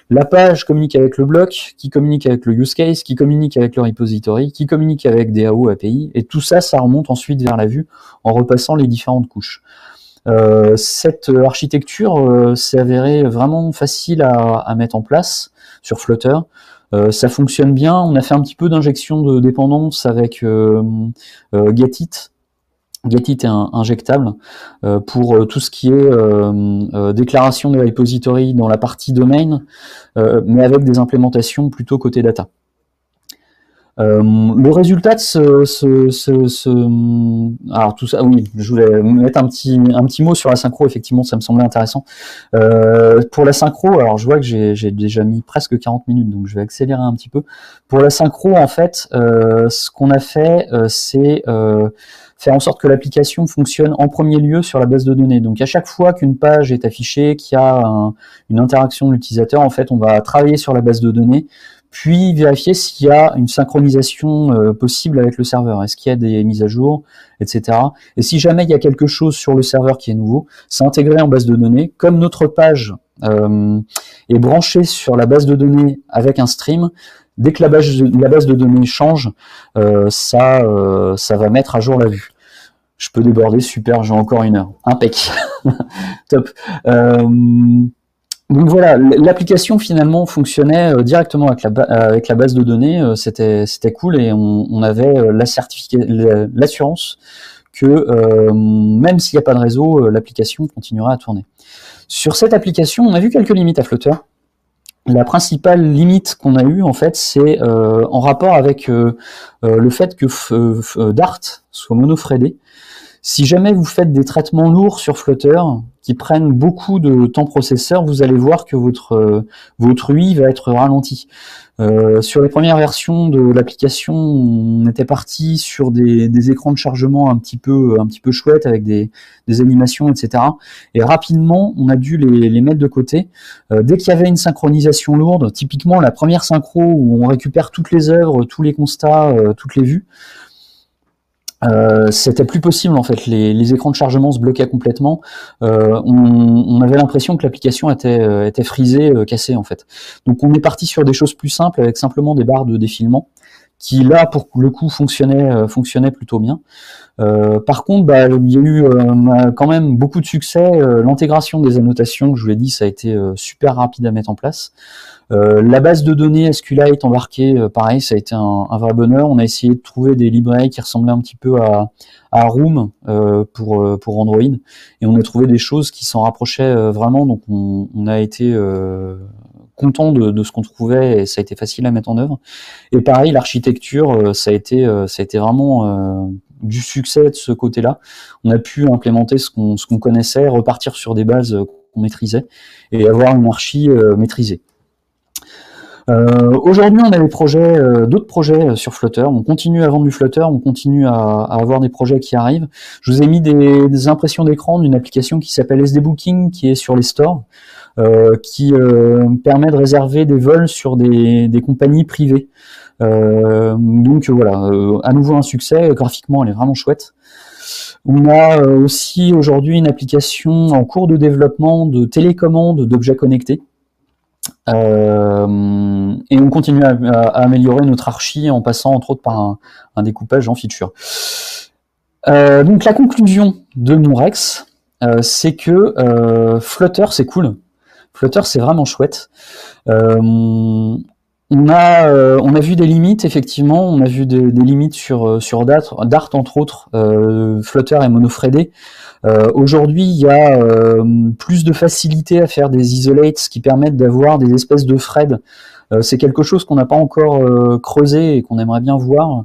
La page communique avec le bloc, qui communique avec le use case, qui communique avec le repository, qui communique avec DAO, API, et tout ça, ça remonte ensuite vers la vue en repassant les différentes couches. Cette architecture s'est avérée vraiment facile à mettre en place sur Flutter. Ça fonctionne bien. On a fait un petit peu d'injection de dépendance avec Getit. get it est injectable pour tout ce qui est déclaration de repository dans la partie domain, mais avec des implémentations plutôt côté data. Le résultat de alors tout ça, oui, je voulais mettre un petit mot sur la synchro, effectivement, ça me semblait intéressant. Pour la synchro, alors je vois que j'ai déjà mis presque 40 minutes, donc je vais accélérer un petit peu. Pour la synchro, en fait, ce qu'on a fait, c'est faire en sorte que l'application fonctionne en premier lieu sur la base de données. Donc à chaque fois qu'une page est affichée, qu'il y a une interaction de l'utilisateur, en fait, on va travailler sur la base de données, puis vérifier s'il y a une synchronisation possible avec le serveur. Est-ce qu'il y a des mises à jour, etc. Et si jamais il y a quelque chose sur le serveur qui est nouveau, c'est intégré en base de données. Comme notre page est branchée sur la base de données avec un stream, dès que la base de données change, ça va mettre à jour la vue. Je peux déborder, super, j'ai encore 1 heure. Impec. Top. Donc voilà, l'application finalement fonctionnait directement avec la base de données, c'était cool et on avait l'assurance que même s'il n'y a pas de réseau, l'application continuera à tourner. Sur cette application, on a vu quelques limites à Flutter. La principale limite qu'on a eue, en fait, c'est en rapport avec le fait que Dart soit monothreadé. Si jamais vous faites des traitements lourds sur Flutter qui prennent beaucoup de temps processeur, vous allez voir que votre UI va être ralenti. Sur les premières versions de l'application, on était parti sur des écrans de chargement un petit peu chouettes avec des animations, etc. Et rapidement, on a dû les mettre de côté. Dès qu'il y avait une synchronisation lourde, typiquement la première synchro où on récupère toutes les œuvres, tous les constats, toutes les vues, c'était plus possible en fait, les écrans de chargement se bloquaient complètement, on avait l'impression que l'application était frisée, cassée en fait. Donc on est parti sur des choses plus simples avec simplement des barres de défilement qui là pour le coup fonctionnaient plutôt bien. Par contre, il y a eu quand même beaucoup de succès. L'intégration des annotations, je vous l'ai dit, ça a été super rapide à mettre en place. La base de données SQLite embarquée, pareil, ça a été un vrai bonheur. On a essayé de trouver des librairies qui ressemblaient un petit peu à Room pour Android, et on a trouvé des choses qui s'en rapprochaient vraiment. Donc on a été content de ce qu'on trouvait et ça a été facile à mettre en œuvre. Et pareil, l'architecture, ça a été vraiment du succès de ce côté-là. On a pu implémenter ce qu'on connaissait, repartir sur des bases qu'on maîtrisait et avoir une archi maîtrisée. Aujourd'hui, on a d'autres projets sur Flutter. On continue à vendre du Flutter, on continue à avoir des projets qui arrivent. Je vous ai mis des impressions d'écran d'une application qui s'appelle SD Booking, qui est sur les stores, qui permet de réserver des vols sur des compagnies privées. Donc voilà, à nouveau un succès. Graphiquement, elle est vraiment chouette. On a aussi aujourd'hui une application en cours de développement de télécommande d'objets connectés. Et on continue à améliorer notre archi en passant entre autres par un découpage en feature. Donc la conclusion de mon Rex, c'est que Flutter c'est cool, Flutter c'est vraiment chouette. On a vu des limites, effectivement, on a vu des limites sur Dart entre autres. Flutter est monothreadé. Aujourd'hui, il y a plus de facilité à faire des isolates qui permettent d'avoir des espèces de threads. C'est quelque chose qu'on n'a pas encore creusé et qu'on aimerait bien voir.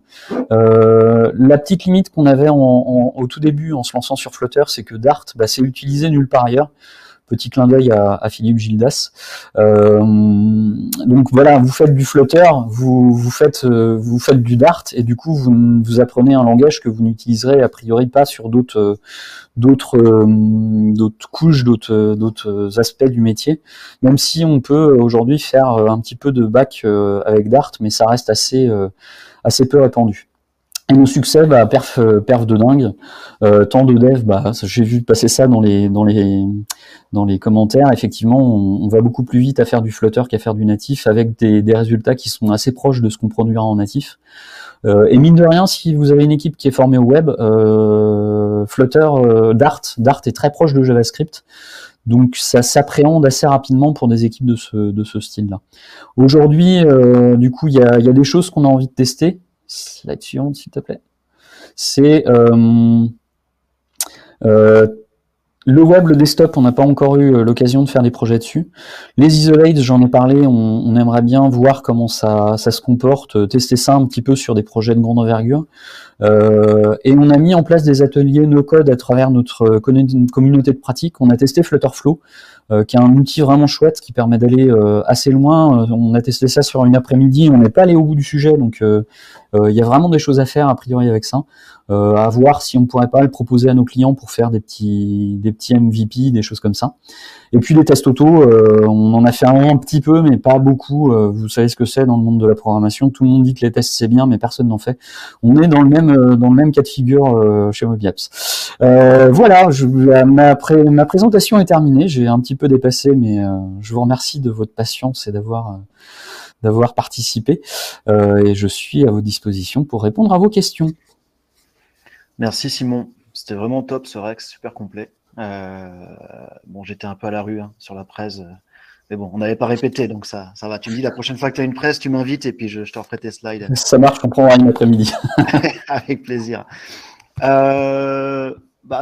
La petite limite qu'on avait au tout début en se lançant sur Flutter, c'est que Dart, c'est utilisé nulle part ailleurs. Petit clin d'œil à Philippe Gildas. Donc voilà, vous faites du Flutter, vous faites du Dart, et du coup vous apprenez un langage que vous n'utiliserez a priori pas sur d'autres couches, d'autres aspects du métier. Même si on peut aujourd'hui faire un petit peu de back avec Dart, mais ça reste assez peu répandu. Et nos succès, perf de dingue. Tant de dev, j'ai vu passer ça dans les commentaires. Effectivement, on va beaucoup plus vite à faire du Flutter qu'à faire du natif, avec des résultats qui sont assez proches de ce qu'on produira en natif. Et mine de rien, si vous avez une équipe qui est formée au web, Flutter, Dart est très proche de JavaScript. Donc ça s'appréhende assez rapidement pour des équipes de ce style-là. Aujourd'hui, du coup, il y a des choses qu'on a envie de tester. Slide suivante, s'il te plaît. C'est Euh, le web, le desktop, on n'a pas encore eu l'occasion de faire des projets dessus. Les isolates, j'en ai parlé, on aimerait bien voir comment ça se comporte, tester ça un petit peu sur des projets de grande envergure. Et on a mis en place des ateliers no-code à travers notre communauté de pratique. On a testé Flutterflow, qui est un outil vraiment chouette qui permet d'aller assez loin. On a testé ça sur une après-midi, on n'est pas allé au bout du sujet, donc il y a vraiment des choses à faire a priori avec ça. À voir si on pourrait pas le proposer à nos clients pour faire des petits MVP, des choses comme ça. Et puis les tests auto, on en a fait un petit peu, mais pas beaucoup. Vous savez ce que c'est dans le monde de la programmation. Tout le monde dit que les tests c'est bien, mais personne n'en fait. On est dans le même cas de figure chez Mobiapps. Voilà, ma présentation est terminée. J'ai un petit peu dépassé, mais je vous remercie de votre patience et d'avoir participé. Et je suis à vos dispositions pour répondre à vos questions. Merci Simon, c'était vraiment top ce Rex, super complet. Bon, j'étais un peu à la rue sur la presse, mais bon, on n'avait pas répété, donc ça va. Tu me dis la prochaine fois que tu as une presse, tu m'invites et puis je te referai tes slides. Ça marche, on prendra une après-midi. Avec plaisir.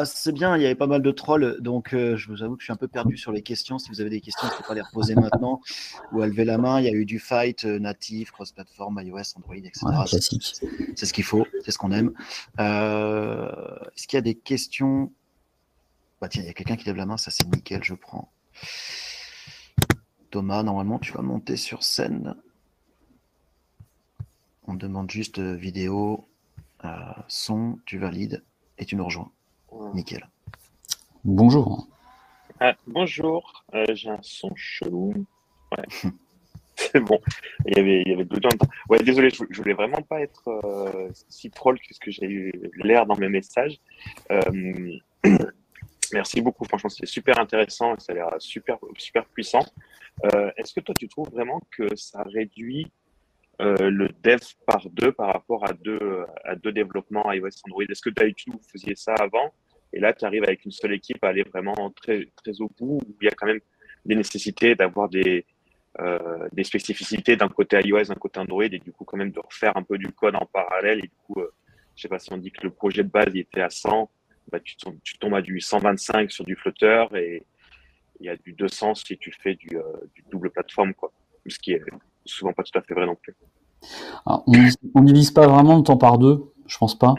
C'est bien, il y avait pas mal de trolls, donc je vous avoue que je suis un peu perdu sur les questions. Si vous avez des questions, n'hésitez pas à les reposer maintenant ou à lever la main. Il y a eu du fight, natif, cross-platform, iOS, Android, etc. Ouais, classique. C'est ce qu'il faut, c'est ce qu'on aime. Est-ce qu'il y a des questions? Tiens, il y a quelqu'un qui lève la main, ça c'est nickel, je prends. Thomas, normalement, tu vas monter sur scène. On demande juste vidéo, son, tu valides et tu nous rejoins. Nickel. Bonjour. Bonjour, j'ai un son chelou. Ouais. C'est bon. Il y avait d'autres gens. Ouais, désolé, je voulais vraiment pas être si troll que ce que j'ai eu l'air dans mes messages. Merci beaucoup, franchement, c'était super intéressant, ça a l'air super, super puissant. Est-ce que toi, tu trouves vraiment que ça réduit le dev par deux par rapport à deux développements iOS Android? Est-ce que d'habitude, vous faisiez ça avant et là, tu arrives avec une seule équipe à aller vraiment très, très au bout, où il y a quand même des nécessités d'avoir des spécificités d'un côté iOS, d'un côté Android, et du coup, quand même de refaire un peu du code en parallèle. Et du coup, je sais pas si on dit que le projet de base il était à 100, tu tombes à du 125 sur du Flutter et il y a du 200 si tu fais du double plateforme, quoi. Ce qui est souvent pas tout à fait vrai non plus. Alors, on divise pas vraiment le temps par deux, je pense pas.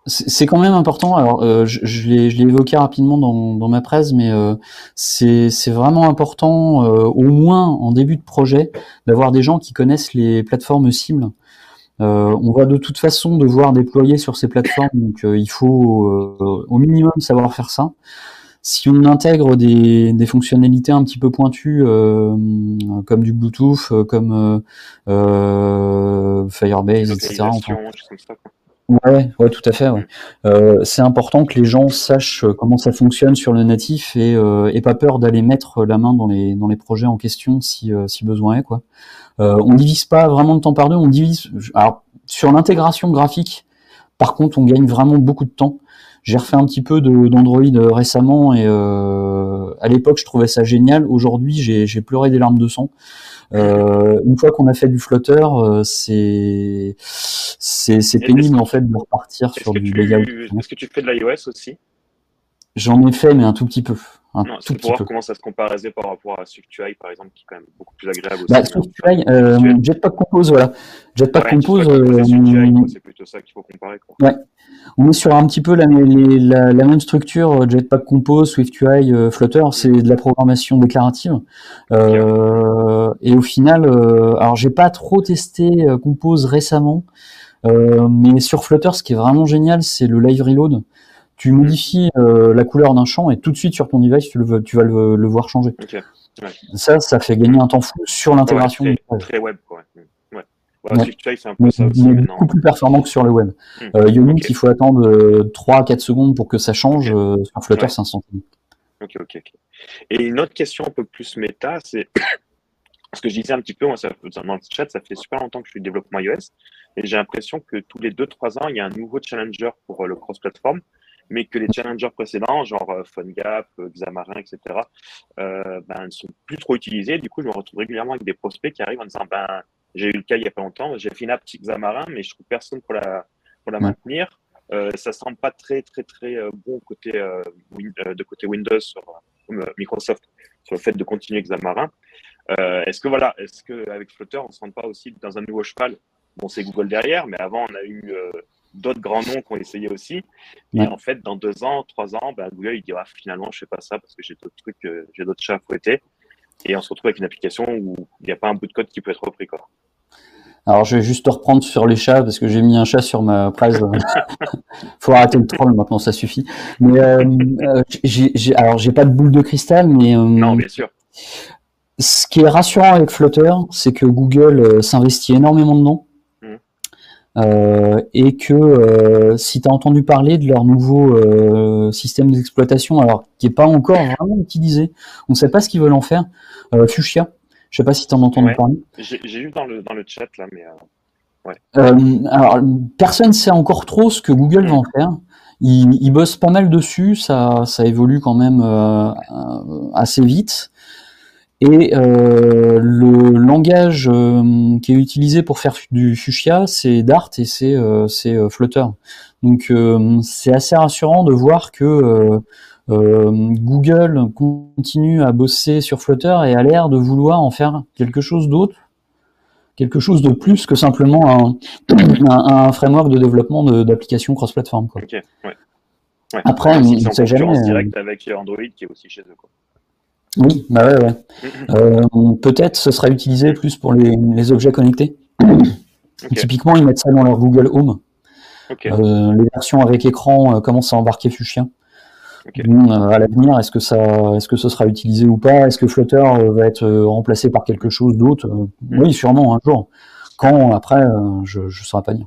C'est quand même important. Alors, je l'ai évoqué rapidement dans ma presse, mais c'est vraiment important, au moins en début de projet, d'avoir des gens qui connaissent les plateformes cibles. On va de toute façon devoir déployer sur ces plateformes, donc il faut au minimum savoir faire ça. Si on intègre des fonctionnalités un petit peu pointues, comme du Bluetooth, comme Firebase, etc. Ouais, tout à fait. Ouais. C'est important que les gens sachent comment ça fonctionne sur le natif et pas peur d'aller mettre la main dans les projets en question si besoin est, quoi. On divise pas vraiment le temps par deux, on divise. Alors sur l'intégration graphique, par contre, on gagne vraiment beaucoup de temps. J'ai refait un petit peu d'Android récemment et à l'époque je trouvais ça génial. Aujourd'hui, j'ai pleuré des larmes de sang. Une fois qu'on a fait du Flutter, c'est pénible en fait de repartir sur du layout. Est-ce que tu fais de l'iOS aussi? J'en ai fait, mais un tout petit peu. C'est pour voir comment ça se comparait par rapport à SwiftUI, par exemple, qui est quand même beaucoup plus agréable aussi. SwiftUI, Jetpack Compose, voilà. Jetpack Compose, c'est plutôt ça qu'il faut comparer, quoi. Ouais. On est sur un petit peu la même structure, Jetpack Compose, SwiftUI, Flutter, c'est de la programmation déclarative. Et au final, alors j'ai pas trop testé Compose récemment, mais sur Flutter, ce qui est vraiment génial, c'est le live reload. Tu modifies la couleur d'un champ et tout de suite sur ton device, tu vas le voir changer. Okay. Ouais. Ça fait gagner un temps fou sur l'intégration. Très web, quoi. Ouais. SwiftUI, c'est un peu ça aussi. Mais beaucoup plus performant que sur le web. Ionic, il faut attendre 3 à 4 secondes pour que ça change. Sur Flutter, c'est instantané. Ok. Et une autre question un peu plus méta, c'est ce que je disais un petit peu, moi, dans le chat, ça fait super longtemps que je suis développement iOS et j'ai l'impression que tous les 2-3 ans, il y a un nouveau challenger pour le cross-platform, mais que les challengers précédents, genre PhoneGap, Xamarin, etc., ne sont plus trop utilisés. Du coup, je me retrouve régulièrement avec des prospects qui arrivent en disant j'ai eu le cas il n'y a pas longtemps, j'ai fait une app Xamarin, mais je trouve personne pour la maintenir. Ça semble pas très bon de côté Windows sur Microsoft sur le fait de continuer Xamarin. Est-ce que avec Flutter, on se rend pas aussi dans un nouveau cheval? Bon, c'est Google derrière, mais avant, on a eu d'autres grands noms qui ont essayé aussi. Et Ouais. en fait, dans 2 ans, 3 ans, Google, il dit, finalement, je fais pas ça parce que j'ai d'autres trucs, j'ai d'autres chats à fouetter. Et on se retrouve avec une application où il n'y a pas un bout de code qui peut être repris, quoi. Alors, je vais juste te reprendre sur les chats parce que j'ai mis un chat sur ma presse. Faut arrêter le troll maintenant, ça suffit. Mais alors, j'ai pas de boule de cristal, mais Non, bien sûr. ce qui est rassurant avec Flutter, c'est que Google s'investit énormément dedans. Et que si tu as entendu parler de leur nouveau système d'exploitation, alors qui n'est pas encore vraiment utilisé, on ne sait pas ce qu'ils veulent en faire, Fuchsia, je sais pas si tu en as entendu parler. J'ai vu dans le chat là, mais ouais. Alors personne ne sait encore trop ce que Google va en faire. Ils bossent pas mal dessus, ça évolue quand même assez vite. Et le langage qui est utilisé pour faire du Fuchsia, c'est Dart et c'est Flutter. Donc c'est assez rassurant de voir que Google continue à bosser sur Flutter et a l'air de vouloir en faire quelque chose d'autre, quelque chose de plus que simplement un framework de développement d'applications cross-platform. Ok, ouais. Après, on ne sait jamais. Direct avec Android qui est aussi chez eux, quoi. Oui, bah ouais. Peut-être ce sera utilisé plus pour les objets connectés. Typiquement, ils mettent ça dans leur Google Home. Les versions avec écran commencent à embarquer Fuchsia. À l'avenir, est-ce que ce sera utilisé ou pas? Est-ce que Flutter va être remplacé par quelque chose d'autre? Oui, sûrement un jour. Quand, après, je ne saurais pas dire.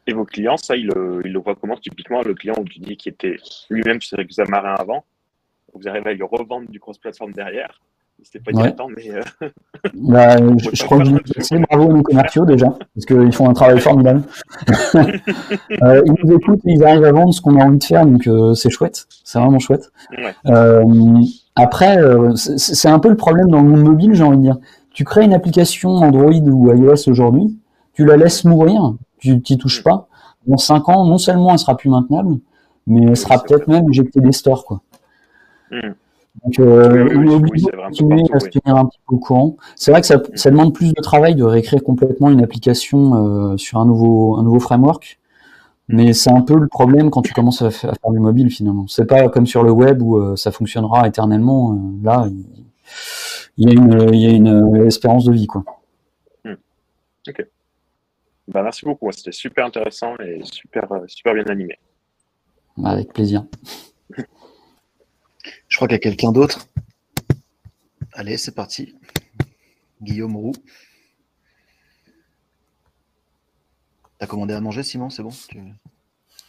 Et vos clients, ça, ils le voient comment? Typiquement, le client où tu dis qu'il était lui-même sur Xamarin avant, vous arrivez à lui revendre du cross-platform derrière. C'était pas dilettant, mais... je crois que c'est bravo à nos commerciaux déjà, parce qu'ils font un travail formidable. Ils nous écoutent et ils arrivent à vendre ce qu'on a envie de faire, donc c'est chouette, c'est vraiment chouette. Après, c'est un peu le problème dans le monde mobile, j'ai envie de dire. Tu crées une application Android ou iOS aujourd'hui, tu la laisses mourir, tu t'y touches pas. Dans 5 ans, non seulement elle sera plus maintenable, mais elle sera peut-être même éjectée des stores, quoi. Donc, on est obligé de continuer à se tenir un petit peu au courant. C'est vrai que ça demande plus de travail de réécrire complètement une application sur un nouveau framework, mais c'est un peu le problème quand tu commences à faire du mobile finalement. C'est pas comme sur le web où ça fonctionnera éternellement. Là, il y a une espérance de vie, quoi. Ok. Merci beaucoup. C'était super intéressant et super bien animé. Avec plaisir. Je crois qu'il y a quelqu'un d'autre. Allez, c'est parti. Guillaume Roux. T'as commandé à manger, Simon? C'est bon?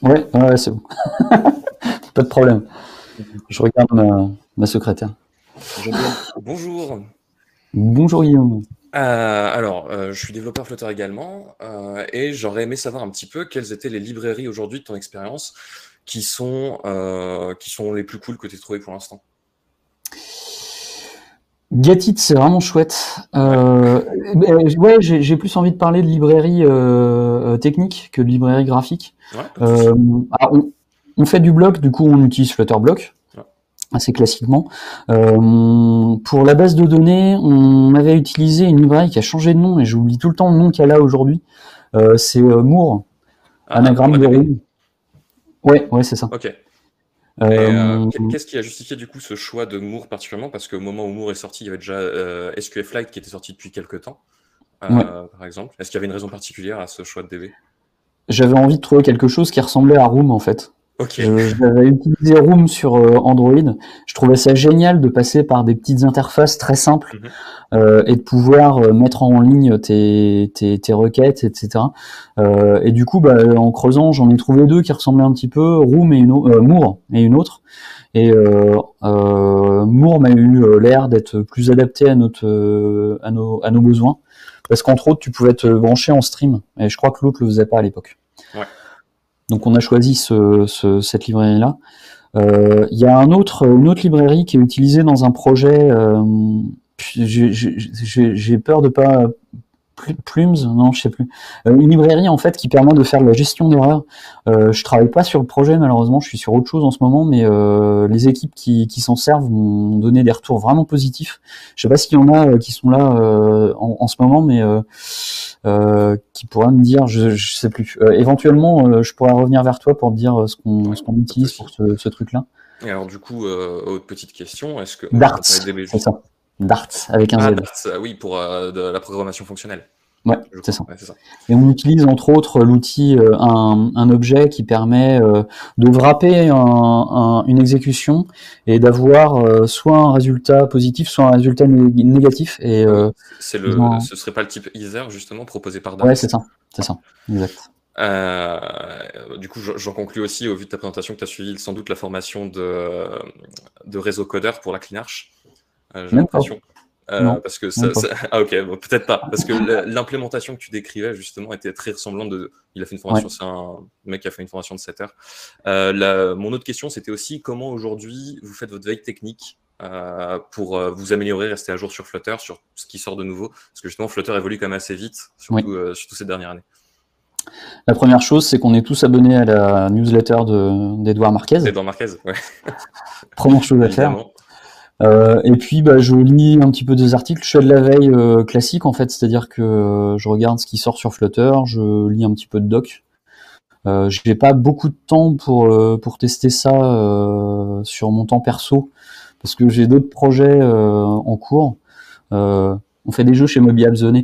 Ouais, c'est bon. Pas de problème. Je regarde ma secrétaire. Bonjour. Bonjour Guillaume. Je suis développeur Flutter également et j'aurais aimé savoir un petit peu quelles étaient les librairies aujourd'hui de ton expérience qui sont les plus cool que tu as trouvées pour l'instant. Gatit, c'est vraiment chouette. J'ai plus envie de parler de librairie technique que de librairie graphique. On fait du bloc, du coup on utilise Flutterblock, assez classiquement. Pour la base de données, on avait utilisé une librairie qui a changé de nom, et j'oublie tout le temps le nom qu'elle a aujourd'hui. C'est Moore, anagramme de roue. Ouais, c'est ça. Ok. Qu'est-ce qui a justifié du coup ce choix de Moore particulièrement? Parce qu'au moment où Moore est sorti, il y avait déjà SQLite qui était sorti depuis quelques temps, par exemple. Est-ce qu'il y avait une raison particulière à ce choix de DB? J'avais envie de trouver quelque chose qui ressemblait à Room en fait. Okay. J'avais utilisé Room sur Android. Je trouvais ça génial de passer par des petites interfaces très simples et de pouvoir mettre en ligne tes requêtes, etc. Et du coup, en creusant, j'en ai trouvé deux qui ressemblaient un petit peu, Room et Moore et une autre. Et Moore m'a eu l'air d'être plus adapté à nos besoins, parce qu'entre autres, tu pouvais te brancher en stream. Et je crois que l'autre le faisait pas à l'époque. Ouais. Donc on a choisi cette librairie-là. Il y a une autre librairie qui est utilisée dans un projet. J'ai peur de pas Plumes, non, je sais plus. Une librairie en fait qui permet de faire de la gestion d'erreurs. Je travaille pas sur le projet malheureusement, je suis sur autre chose en ce moment, mais les équipes qui s'en servent m'ont donné des retours vraiment positifs. Je sais pas s'il y en a qui sont là en ce moment, mais qui pourraient me dire, je sais plus. Éventuellement, je pourrais revenir vers toi pour te dire ce qu'on utilise pour ce truc-là. Et alors du coup, autre petite question, est-ce que Darts, c'est ça. Darts avec un Z. Darts, oui, pour de la programmation fonctionnelle. Ouais, c'est ça. Et on utilise entre autres l'outil, un objet qui permet de wrapper une exécution et d'avoir soit un résultat positif, soit un résultat négatif. Et ce serait pas le type Ether justement proposé par Darts. Ouais, c'est ça, exact. Du coup, j'en conclus aussi au vu de ta présentation que tu as suivi sans doute la formation de réseau codeur pour la CleanArch. J'ai l'impression. Parce que ah ok, bon, peut-être pas, parce que l'implémentation que tu décrivais justement était très ressemblante. Il a fait une formation, c'est un mec qui a fait une formation de 7 heures. Mon autre question, c'était aussi comment aujourd'hui vous faites votre veille technique pour vous améliorer, rester à jour sur Flutter, sur ce qui sort de nouveau, parce que justement Flutter évolue quand même assez vite, surtout ces dernières années. La première chose, c'est qu'on est tous abonnés à la newsletter d'Edouard Marquez. Edouard Marquez, ouais. Première chose à faire. Et puis je lis un petit peu des articles, je fais de la veille classique en fait, c'est-à-dire que je regarde ce qui sort sur Flutter, je lis un petit peu de doc. J'ai pas beaucoup de temps pour tester ça sur mon temps perso, parce que j'ai d'autres projets en cours. On fait des jeux chez Moby Zone,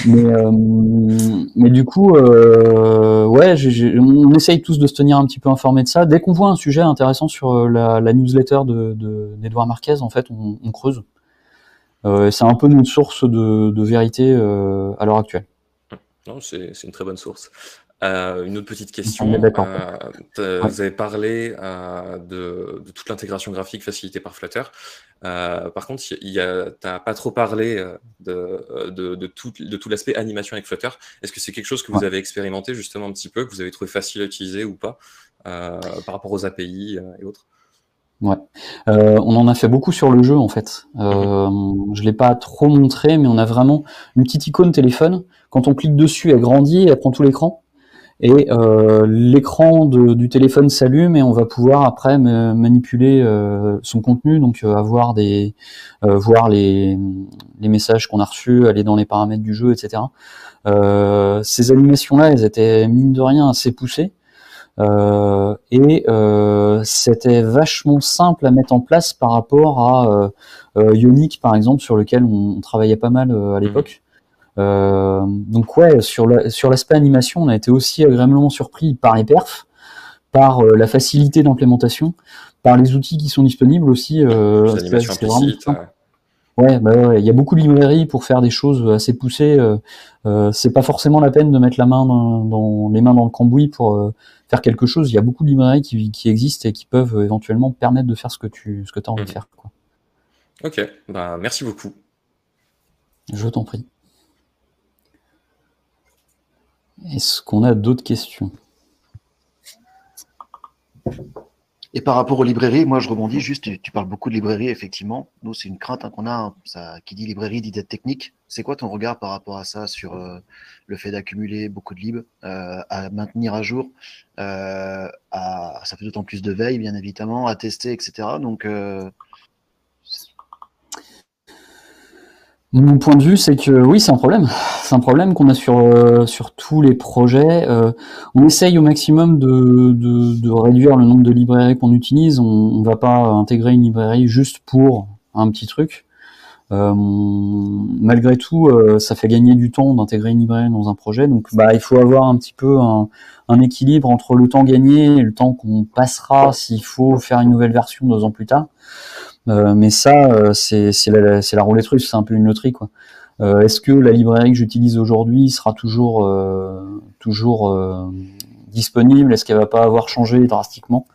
mais du coup, on essaye tous de se tenir un petit peu informés de ça. Dès qu'on voit un sujet intéressant sur la newsletter d'Edouard Marquez, en fait, on creuse. C'est un peu notre source de vérité à l'heure actuelle. Non, c'est une très bonne source. Une autre petite question. Vous avez parlé de toute l'intégration graphique facilitée par Flutter. Par contre, tu n'as pas trop parlé de tout l'aspect animation avec Flutter. Est-ce que c'est quelque chose que vous avez expérimenté justement un petit peu, que vous avez trouvé facile à utiliser ou pas, par rapport aux API et autres? Ouais, on en a fait beaucoup sur le jeu en fait. Je l'ai pas trop montré, mais on a vraiment une petite icône téléphone. Quand on clique dessus, elle grandit, elle prend tout l'écran. Et l'écran du téléphone s'allume et on va pouvoir après manipuler son contenu, donc voir les messages qu'on a reçus, aller dans les paramètres du jeu, etc. Ces animations-là, elles étaient mine de rien assez poussées. C'était vachement simple à mettre en place par rapport à Ionic par exemple, sur lequel on travaillait pas mal à l'époque. Donc ouais, sur l'aspect animation, on a été aussi agréablement surpris par les perfs, par la facilité d'implémentation, par les outils qui sont disponibles aussi. C'est vraiment simple. Ouais, il y a beaucoup de librairies pour faire des choses assez poussées. C'est pas forcément la peine de mettre les mains dans le cambouis pour faire quelque chose. Il y a beaucoup de librairies qui existent et qui peuvent éventuellement permettre de faire ce que tu as envie de faire, quoi. Ok, merci beaucoup. Je t'en prie. Est-ce qu'on a d'autres questions? Et par rapport aux librairies, moi je rebondis juste, tu parles beaucoup de librairies, effectivement. Nous, c'est une crainte qu'on a, ça, qui dit librairie, dit dette technique. C'est quoi ton regard par rapport à ça, sur le fait d'accumuler beaucoup de libs, à maintenir à jour, ça fait d'autant plus de veille, bien évidemment, à tester, etc. Donc, mon point de vue, c'est que oui, c'est un problème. C'est un problème qu'on a sur tous les projets. On essaye au maximum de réduire le nombre de librairies qu'on utilise. On va pas intégrer une librairie juste pour un petit truc. Malgré tout, ça fait gagner du temps d'intégrer une librairie dans un projet. Donc, il faut avoir un petit peu un équilibre entre le temps gagné et le temps qu'on passera s'il faut faire une nouvelle version 2 ans plus tard. Mais ça, c'est la roulette russe, c'est un peu une loterie, quoi. Est-ce que la librairie que j'utilise aujourd'hui sera toujours disponible? Est-ce qu'elle va pas avoir changé drastiquement?